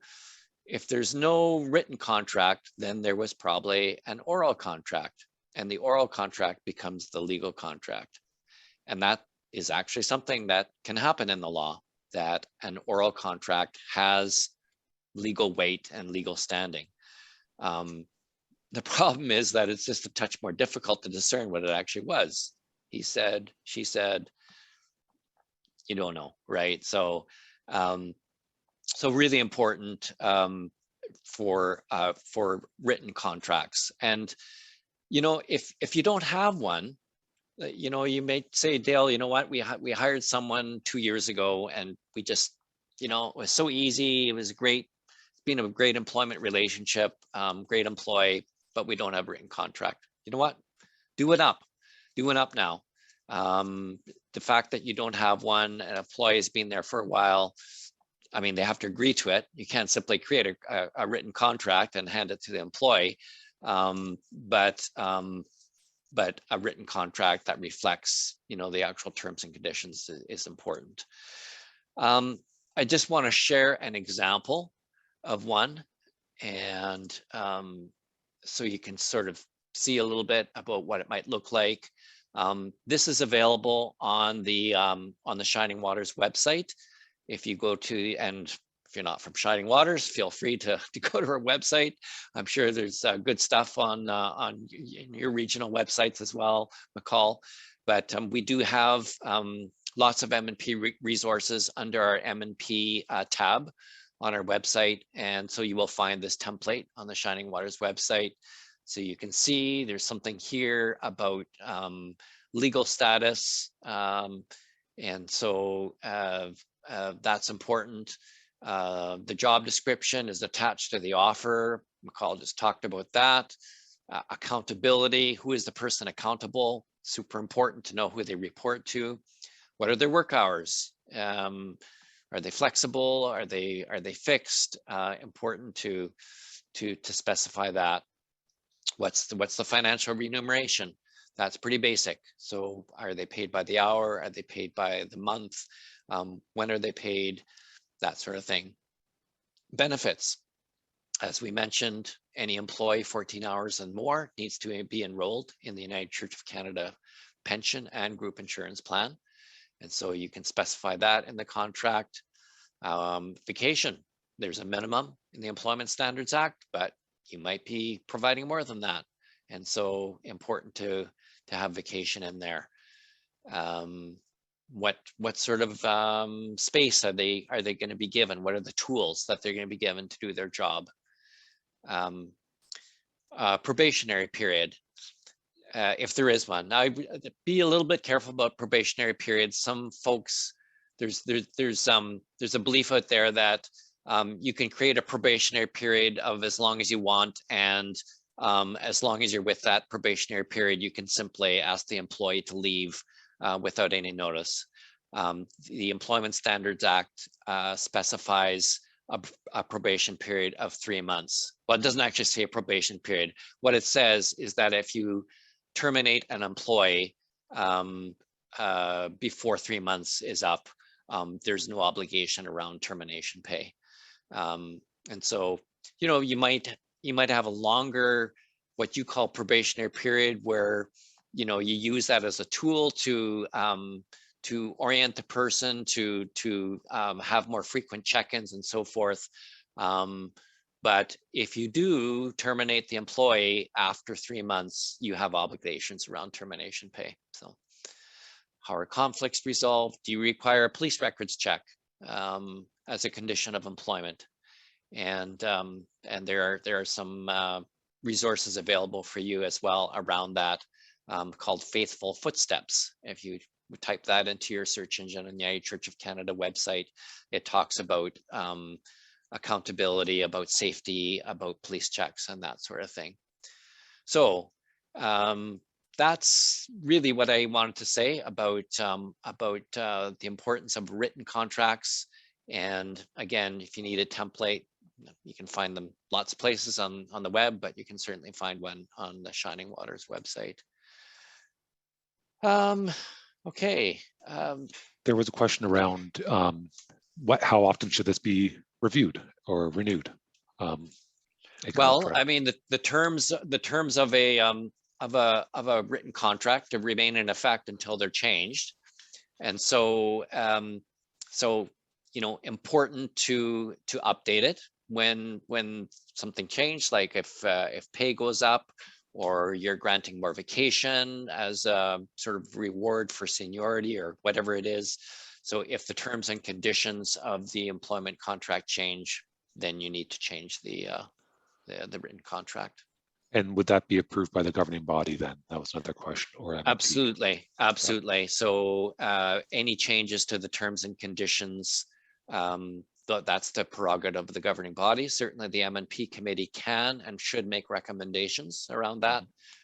if there's no written contract, then there was probably an oral contract, and the oral contract becomes the legal contract. And that is actually something that can happen in the law, that an oral contract has legal weight and legal standing. The problem is that it's just a touch more difficult to discern what it actually was. He said, she said, you don't know, right? So, so really important for written contracts. And you know, if you don't have one, you know, you may say, Dale, you know what, we hired someone 2 years ago, and we just, you know, it was so easy. It was great. It's been a great employment relationship, great employee, but we don't have a written contract. You know what? Do it up now. The fact that you don't have one, an employee has been there for a while, I mean, they have to agree to it. You can't simply create a written contract and hand it to the employee, but a written contract that reflects, you know, the actual terms and conditions is important. I just want to share an example of one, and so you can sort of see a little bit about what it might look like. This is available on the Shining Waters website. If you go to, and if you're not from Shining Waters, feel free to go to our website. I'm sure there's good stuff on your regional websites as well, McCall. But we do have lots of M&P resources under our M&P tab on our website. And so you will find this template on the Shining Waters website. So you can see there's something here about legal status. And so that's important. The job description is attached to the offer. McCall just talked about that. Accountability, who is the person accountable? Super important to know who they report to. What are their work hours? Are they flexible? Are they fixed? Important to specify that. What's the financial remuneration? That's pretty basic. So are they paid by the hour? Are they paid by the month? When are they paid? That sort of thing. Benefits. As we mentioned, any employee 14 hours and more needs to be enrolled in the United Church of Canada pension and group insurance plan. And so you can specify that in the contract. Vacation. There's a minimum in the Employment Standards Act, but you might be providing more than that. And so important to have vacation in there. What sort of space are they going to be given? What are the tools that they're going to be given to do their job? Probationary period, if there is one. Now, be a little bit careful about probationary periods. Some folks, there's a belief out there that you can create a probationary period of as long as you want, and as long as you're with that probationary period, you can simply ask the employee to leave without any notice. The Employment Standards Act specifies a probation period of 3 months. Well, it doesn't actually say a probation period. What it says is that if you terminate an employee before 3 months is up, there's no obligation around termination pay. And so, you know, you might have a longer, what you call probationary period, where, you know, you use that as a tool to orient the person to have more frequent check-ins and so forth. But if you do terminate the employee after 3 months, you have obligations around termination pay. So how are conflicts resolved? Do you require a police records check as a condition of employment? And there are some resources available for you as well around that, called Faithful Footsteps. If you type that into your search engine on the United Church of Canada website, it talks about accountability, about safety, about police checks, and that sort of thing. So that's really what I wanted to say about the importance of written contracts. And again, if you need a template, you can find them lots of places on the web, but you can certainly find one on the Shining Waters website. Okay. There was a question around how often should this be reviewed or renewed? Well, I mean, the terms of a written contract to remain in effect until they're changed, and so you know, important to update it when something changed, like if pay goes up, or you're granting more vacation as a sort of reward for seniority or whatever it is. So if the terms and conditions of the employment contract change, then you need to change the written contract. And would that be approved by the governing body then? That was another question. Or M&P? Absolutely, absolutely. Yeah. So any changes to the terms and conditions, that's the prerogative of the governing body. Certainly the M&P committee can and should make recommendations around that,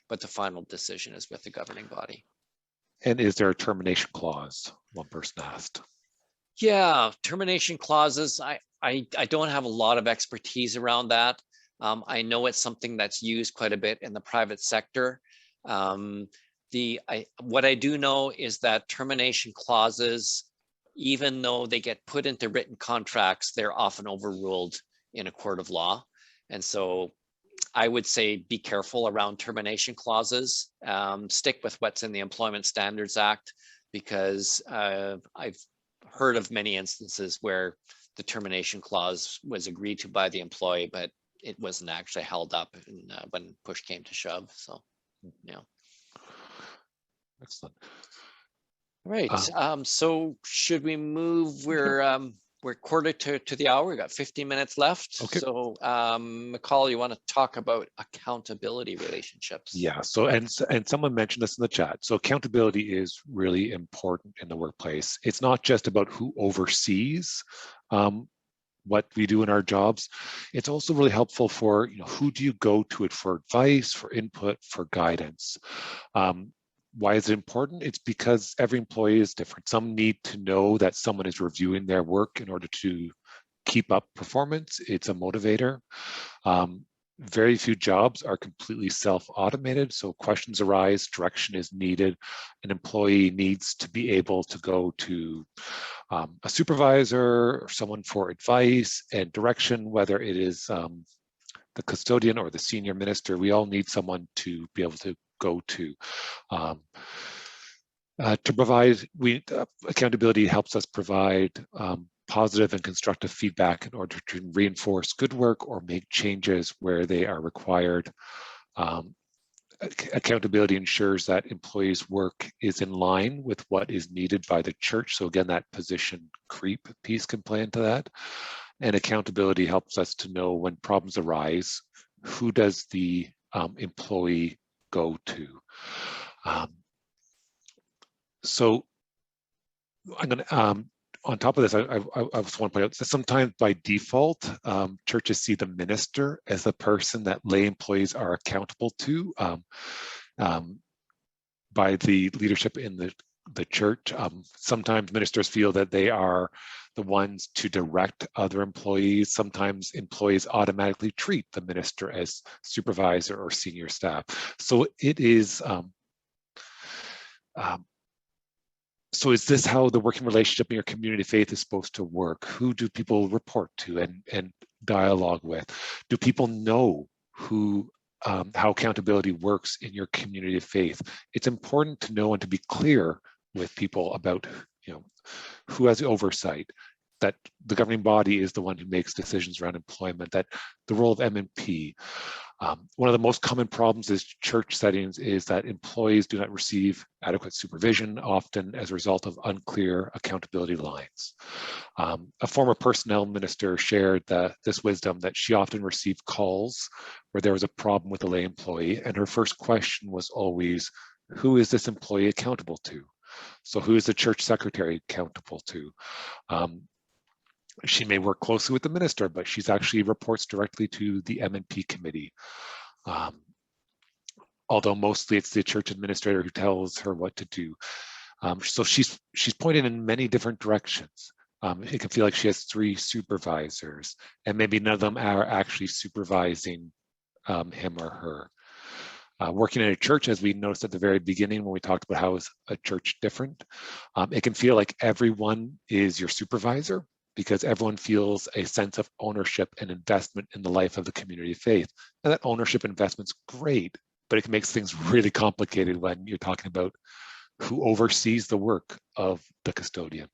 but the final decision is with the governing body. And is there a termination clause? One person asked. Yeah, termination clauses. I don't have a lot of expertise around that. I know it's something that's used quite a bit in the private sector. What I do know is that termination clauses, even though they get put into written contracts, they're often overruled in a court of law. And so I would say be careful around termination clauses. Stick with what's in the Employment Standards Act, because I've heard of many instances where the termination clause was agreed to by the employee, but it wasn't actually held up when push came to shove. So, yeah. Excellent. All right. So should we move? We're quarter to the hour. We got 15 minutes left. Okay. So McCall, you want to talk about accountability relationships? Yeah. So and someone mentioned this in the chat. So accountability is really important in the workplace. It's not just about who oversees what we do in our jobs. It's also really helpful for, you know, who do you go to it for advice, for input, for guidance. Why is it important? It's because every employee is different. Some need to know that someone is reviewing their work in order to keep up performance. It's a motivator. Very few jobs are completely self-automated, so questions arise, direction is needed. An employee needs to be able to go to a supervisor or someone for advice and direction, whether it is the custodian or the senior minister. We all need someone to be able to go to provide. Accountability helps us provide positive and constructive feedback in order to reinforce good work or make changes where they are required. Accountability ensures that employees' work is in line with what is needed by the church. So again, that position creep piece can play into that. And accountability helps us to know when problems arise, who does the employee go to? So I'm going to, on top of this, I just want to point out that sometimes by default, churches see the minister as the person that lay employees are accountable to by the leadership in the church. Sometimes ministers feel that they are the ones to direct other employees. Sometimes employees automatically treat the minister as supervisor or senior staff. So it is, so is this how the working relationship in your community of faith is supposed to work? Who do people report to and dialogue with? Do people know who how accountability works in your community of faith? It's important to know and to be clear with people about, you know, who has the oversight, that the governing body is the one who makes decisions around employment, that the role of M&P. One of the most common problems in church settings is that employees do not receive adequate supervision, often as a result of unclear accountability lines. A former personnel minister shared this wisdom that she often received calls where there was a problem with a lay employee, and her first question was always, who is this employee accountable to? So who is the church secretary accountable to? She may work closely with the minister, but she's actually reports directly to the M&P committee. although mostly it's the church administrator who tells her what to do. So she's pointed in many different directions. It can feel like she has 3 supervisors, and maybe none of them are actually supervising him or her. Working in a church, as we noticed at the very beginning when we talked about how is a church different, it can feel like everyone is your supervisor, because everyone feels a sense of ownership and investment in the life of the community of faith. And that ownership investment's great, but it makes things really complicated when you're talking about who oversees the work of the custodian.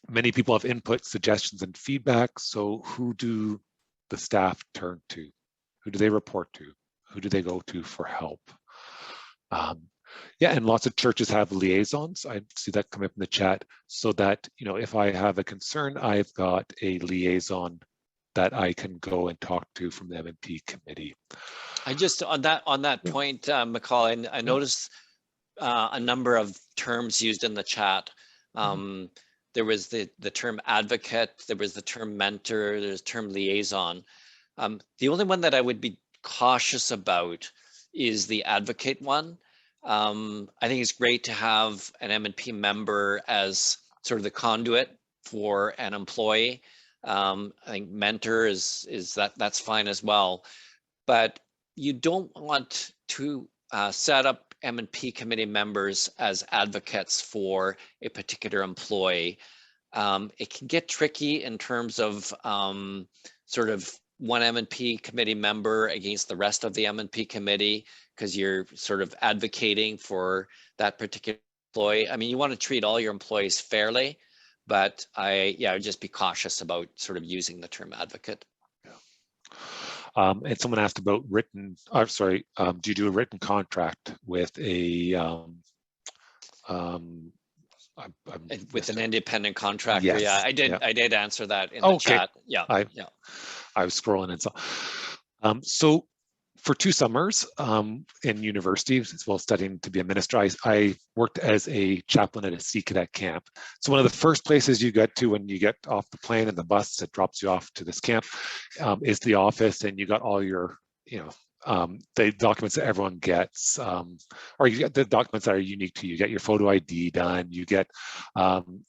Many people have input, suggestions, and feedback. So who do the staff turn to? Who do they report to? Who do they go to for help? Yeah, and lots of churches have liaisons. I see that come up in the chat, so that, you know, if I have a concern, I've got a liaison that I can go and talk to from the M&P committee. I just, on that point, McCall, I noticed a number of terms used in the chat. There was the term advocate, there was the term mentor, there's the term liaison. The only one that I would be cautious about is the advocate one. I think it's great to have an M&P member as sort of the conduit for an employee. I think mentor that's fine as well, but you don't want to set up M&P committee members as advocates for a particular employee. It can get tricky in terms of sort of one M&P committee member against the rest of the M&P committee, because you're sort of advocating for that particular employee. I mean, you want to treat all your employees fairly, but I would just be cautious about sort of using the term advocate. And someone asked about written, I'm sorry, do you do a written contract with a, with an independent contractor? Yes, yeah, I did. yeah. I did answer that in the chat. Yeah, I was scrolling and so. So for 2 summers in university, as well as studying to be a minister, I worked as a chaplain at a Sea Cadet camp. So one of the first places you get to when you get off the plane and the bus that drops you off to this camp is the office, and you got all your, you know, the documents that everyone gets, or you get the documents that are unique to you. You get your photo ID done, you get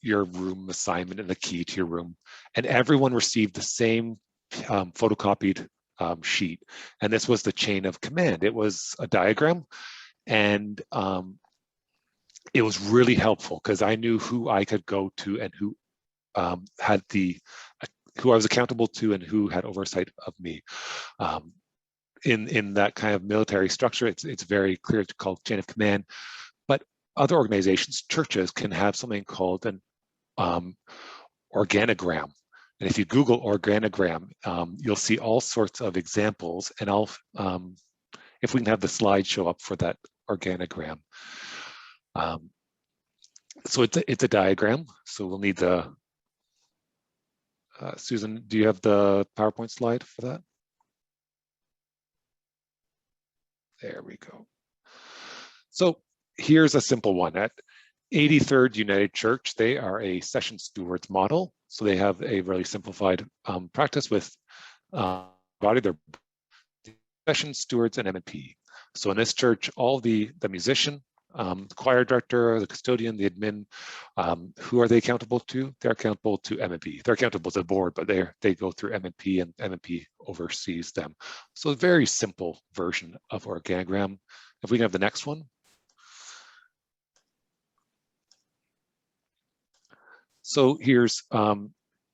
your room assignment and the key to your room, and everyone received the same photocopied sheet. And this was the chain of command. It was a diagram, and it was really helpful because I knew who I could go to and who had who I was accountable to and who had oversight of me. In that kind of military structure, it's very clear to call chain of command. But other organizations, churches, can have something called an organogram. And if you Google organogram, you'll see all sorts of examples. And if we can have the slide show up for that organogram. So it's a diagram. So we'll need the, Susan, do you have the PowerPoint slide for that? There we go. So here's a simple one. At 83rd United Church, they are a session stewards model. So they have a really simplified practice with their session stewards and M&P. So in this church, all the musician, the choir director, the custodian, the admin, who are they accountable to? They're accountable to M&P. They're accountable to the board, but they go through M&P, and M&P oversees them. So a very simple version of organogram. If we can have the next one. So here's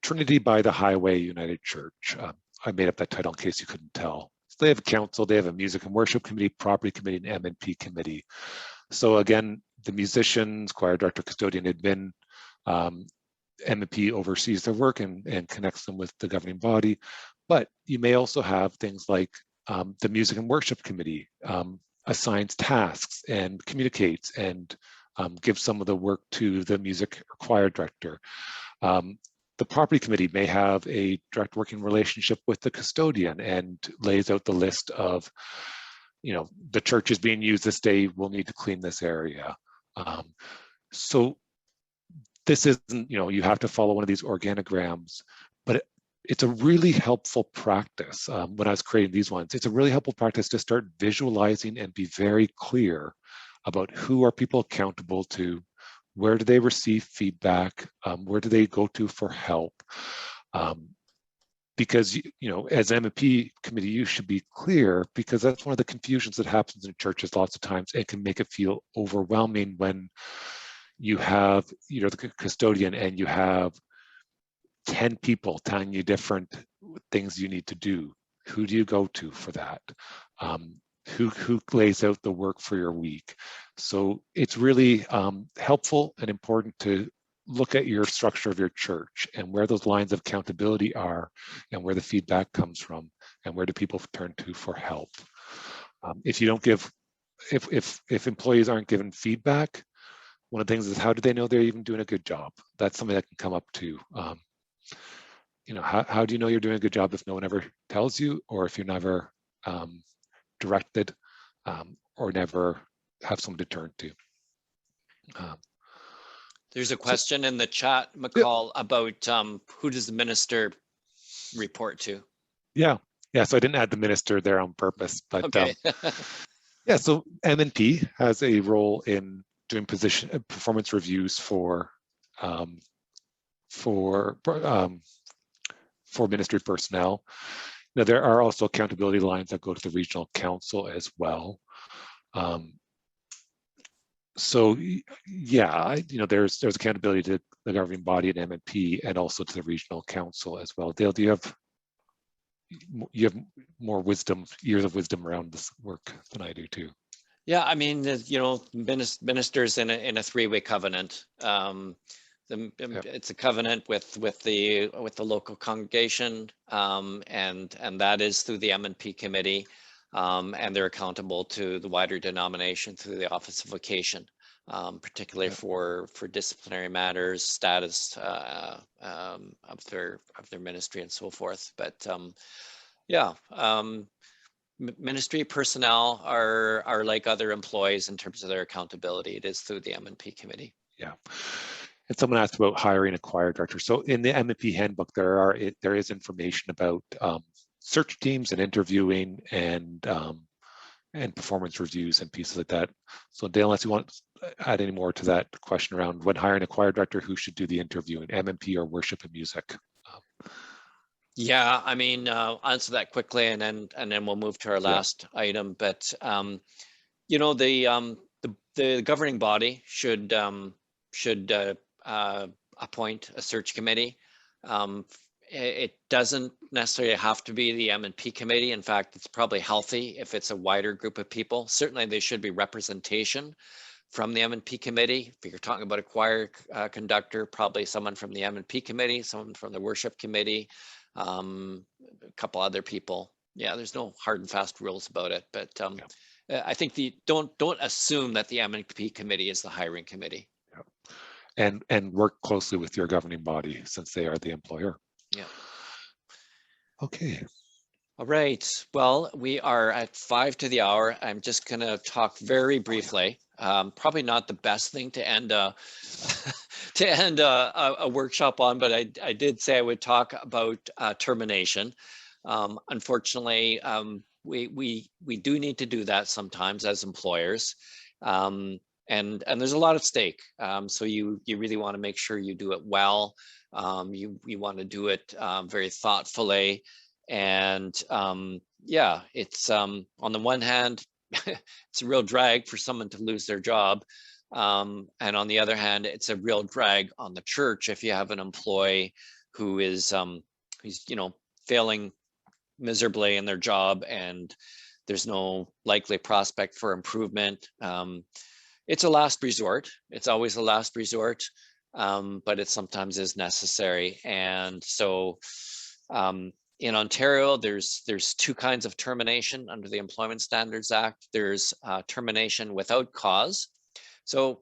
Trinity by the Highway United Church. I made up that title in case you couldn't tell. So they have a council, they have a music and worship committee, property committee, and M&P committee. So again, the musicians, choir director, custodian, admin, M&P oversees their work and connects them with the governing body. But you may also have things like the music and worship committee assigns tasks and communicates and gives some of the work to the music or choir director. The property committee may have a direct working relationship with the custodian and lays out the list of, you know, the church is being used this day, we'll need to clean this area. So this isn't, you know, you have to follow one of these organograms, but it's a really helpful practice. When I was creating these ones, it's a really helpful practice to start visualizing and be very clear about who are people accountable to, where do they receive feedback, where do they go to for help. Because, as M&P committee, you should be clear, because that's one of the confusions that happens in churches lots of times. It can make it feel overwhelming when you have, the custodian and you have 10 people telling you different things you need to do. Who do you go to for that? Who lays out the work for your week? So it's really helpful and important to look at your structure of your church and where those lines of accountability are, and where the feedback comes from, and where do people turn to for help. If you don't give, if employees aren't given feedback, one of the things is, how do they know they're even doing a good job? That's something that can come up too. How do you know you're doing a good job if no one ever tells you, or if you're never directed, or never have someone to turn to? There's a question in the chat, McCall, about who does the minister report to? Yeah. So I didn't add the minister there on purpose, but okay. yeah. So M&P has a role in doing performance reviews for ministry personnel. Now, there are also accountability lines that go to the regional council as well. So yeah, there's accountability to the governing body at M&P and also to the regional council as well. Dale, you have more wisdom, years of wisdom around this work than I do too. Yeah, I mean, ministers in a three-way covenant. It's a covenant with the local congregation, and that is through the M&P committee, and they're accountable to the wider denomination through the Office of Vocation, particularly for disciplinary matters, status of their ministry and so forth. But ministry personnel are like other employees in terms of their accountability. It is through the M&P committee. Yeah. And someone asked about hiring a choir director. So in the M&P handbook, there is information about search teams and interviewing and performance reviews and pieces like that. So Dale, unless you want to add any more to that question around when hiring a choir director, who should do the interviewing, M&P or worship and music? Yeah, I mean, I'll answer that quickly, and then we'll move to our last item. But the governing body should appoint a search committee. It doesn't necessarily have to be the M&P committee. In fact, it's probably healthy if it's a wider group of people. Certainly, there should be representation from the M&P committee. If you're talking about a choir conductor, probably someone from the M&P committee, someone from the worship committee, a couple other people. Yeah, there's no hard and fast rules about it, but I think don't assume that the M&P committee is the hiring committee. And work closely with your governing body since they are the employer. Yeah. Okay. All right. Well, we are at 5 to the hour. I'm just going to talk very briefly. Probably not the best thing to end a workshop on, but I did say I would talk about termination. Unfortunately, we do need to do that sometimes as employers. And there's a lot at stake. So you really want to make sure you do it well. You want to do it very thoughtfully. And it's on the one hand, it's a real drag for someone to lose their job. And on the other hand, it's a real drag on the church if you have an employee who is who's failing miserably in their job and there's no likely prospect for improvement. It's a last resort. It's always a last resort, but it sometimes is necessary. And so in Ontario, there's two kinds of termination under the Employment Standards Act. There's termination without cause. So,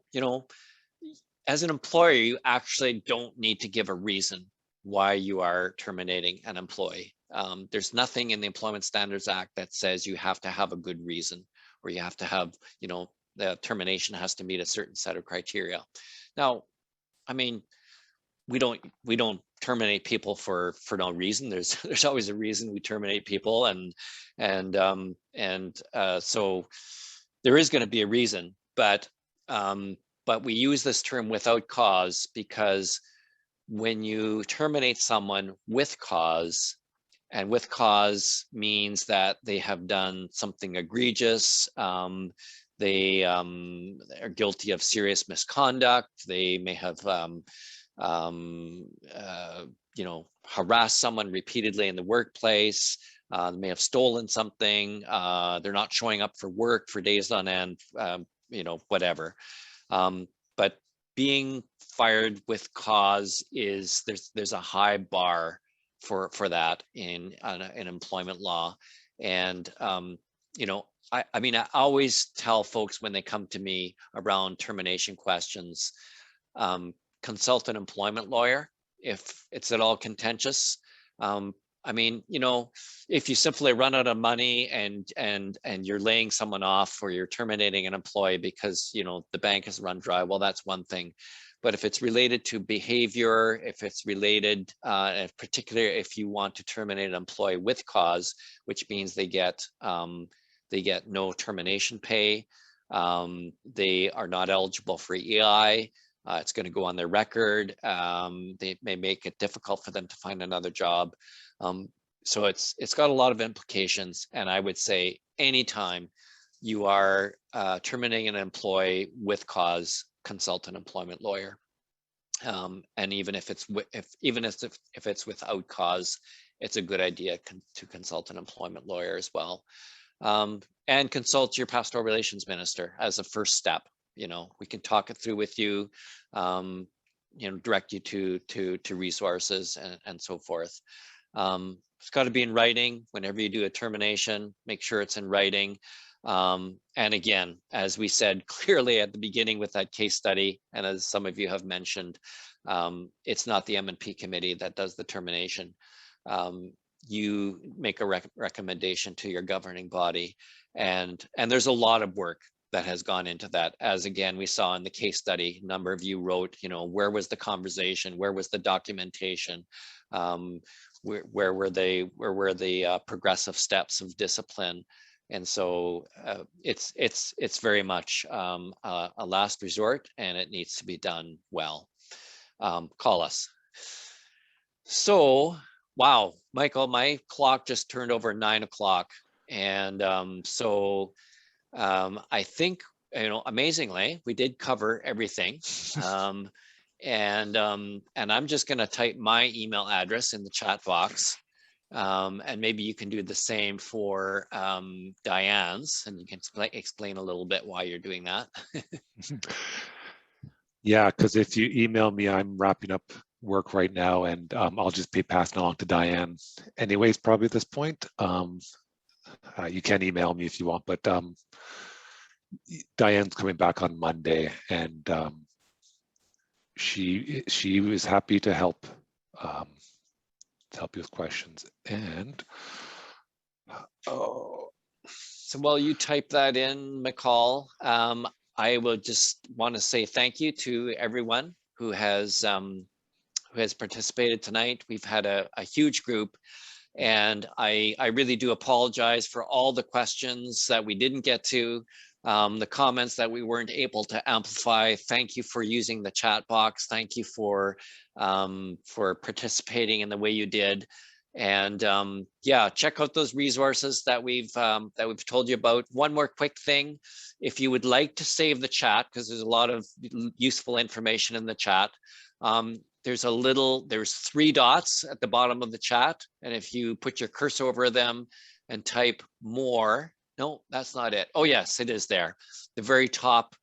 as an employer, you actually don't need to give a reason why you are terminating an employee. There's nothing in the Employment Standards Act that says you have to have a good reason, or you have to have, the termination has to meet a certain set of criteria. Now, I mean, we don't terminate people for no reason. There's always a reason we terminate people, so there is going to be a reason, but we use this term without cause because when you terminate someone with cause, and with cause means that they have done something egregious, they are guilty of serious misconduct, they may have harassed someone repeatedly in the workplace, they may have stolen something, they're not showing up for work for days on end, whatever. But being fired with cause is there's a high bar for that in employment law. And I mean, I always tell folks when they come to me around termination questions, consult an employment lawyer if it's at all contentious. I mean, if you simply run out of money and you're laying someone off or you're terminating an employee because, the bank has run dry, well, that's one thing. But if it's related to behavior, if it's related, in particular, if you want to terminate an employee with cause, which means they get no termination pay, they are not eligible for EI, it's going to go on their record, they may make it difficult for them to find another job. So it's got a lot of implications, and I would say anytime you are terminating an employee with cause, consult an employment lawyer. And even if it's without cause, it's a good idea to consult an employment lawyer as well. And consult your pastoral relations minister as a first step. We can talk it through with you, direct you to resources and so forth. It's got to be in writing. Whenever you do a termination, make sure it's in writing. And again, as we said clearly at the beginning with that case study, and as some of you have mentioned, it's not the M&P committee that does the termination. You make a recommendation to your governing body, and there's a lot of work that has gone into that. As again, we saw in the case study, a number of you wrote, where was the conversation? Where was the documentation? Where were the progressive steps of discipline? And so it's very much a last resort, and it needs to be done well. Call us. So, wow, Michael, my clock just turned over 9 o'clock. And I think, amazingly, we did cover everything. And I'm just going to type my email address in the chat box. And maybe you can do the same for Diane's, and you can explain a little bit why you're doing that. Yeah, because if you email me, I'm wrapping up work right now, and I'll just be passing along to Diane anyways, probably at this point. You can email me if you want, but Diane's coming back on Monday, and she was happy to help you with questions. And so while you type that in, McCall, I will just want to say thank you to everyone who has participated tonight. We've had a huge group, and I really do apologize for all the questions that we didn't get to, the comments that we weren't able to amplify. Thank you for using the chat box. Thank you for participating in the way you did. And yeah, check out those resources that we've told you about. One more quick thing, if you would like to save the chat, because there's a lot of useful information in the chat, there's 3 dots at the bottom of the chat, and if you put your cursor over them and type more, no, that's not it. Oh yes, it is there. The very top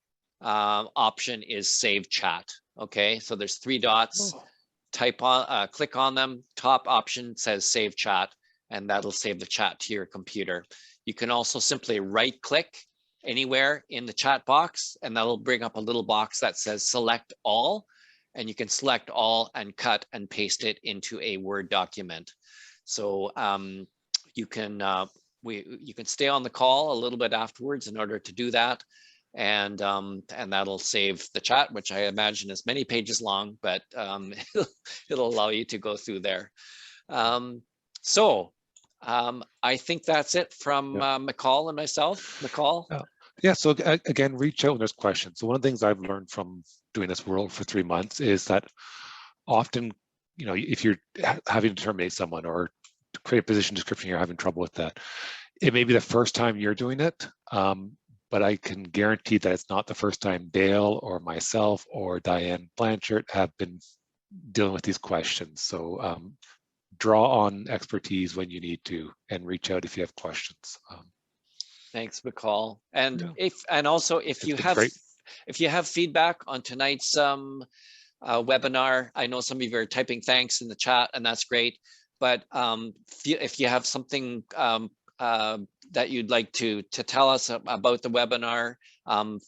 option is save chat. Okay, so there's 3 dots. Click on them. Top option says save chat, and that'll save the chat to your computer. You can also simply right click anywhere in the chat box, and that'll bring up a little box that says select all, and you can select all and cut and paste it into a Word document. So you can stay on the call a little bit afterwards in order to do that. and that'll save the chat, which I imagine is many pages long, but it'll allow you to go through there. I think that's it from McCall and myself. McCall? Yeah, so again, reach out when there's questions. So one of the things I've learned from doing this role for 3 months is that often, you know, if you're having to terminate someone or to create a position description, you're having trouble with that. It may be the first time you're doing it, but I can guarantee that it's not the first time Dale or myself or Diane Blanchard have been dealing with these questions. So draw on expertise when you need to and reach out if you have questions. Thanks, McCall. And Yeah. also if you have feedback on tonight's webinar, I know some of you are typing thanks in the chat, and that's great. But if you have something that you'd like to tell us about the webinar,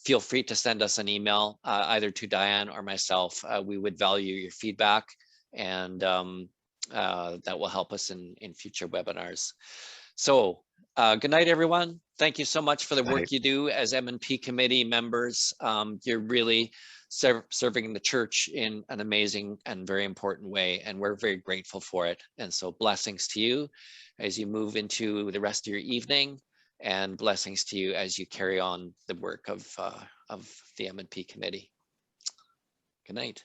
feel free to send us an email, either to Diane or myself. We would value your feedback, and that will help us in future webinars. So good night, everyone. Thank you so much for the work you do as M&P committee members. You're really serving the church in an amazing and very important way, and we're very grateful for it. And so blessings to you as you move into the rest of your evening, and blessings to you as you carry on the work of the M&P committee. Good night.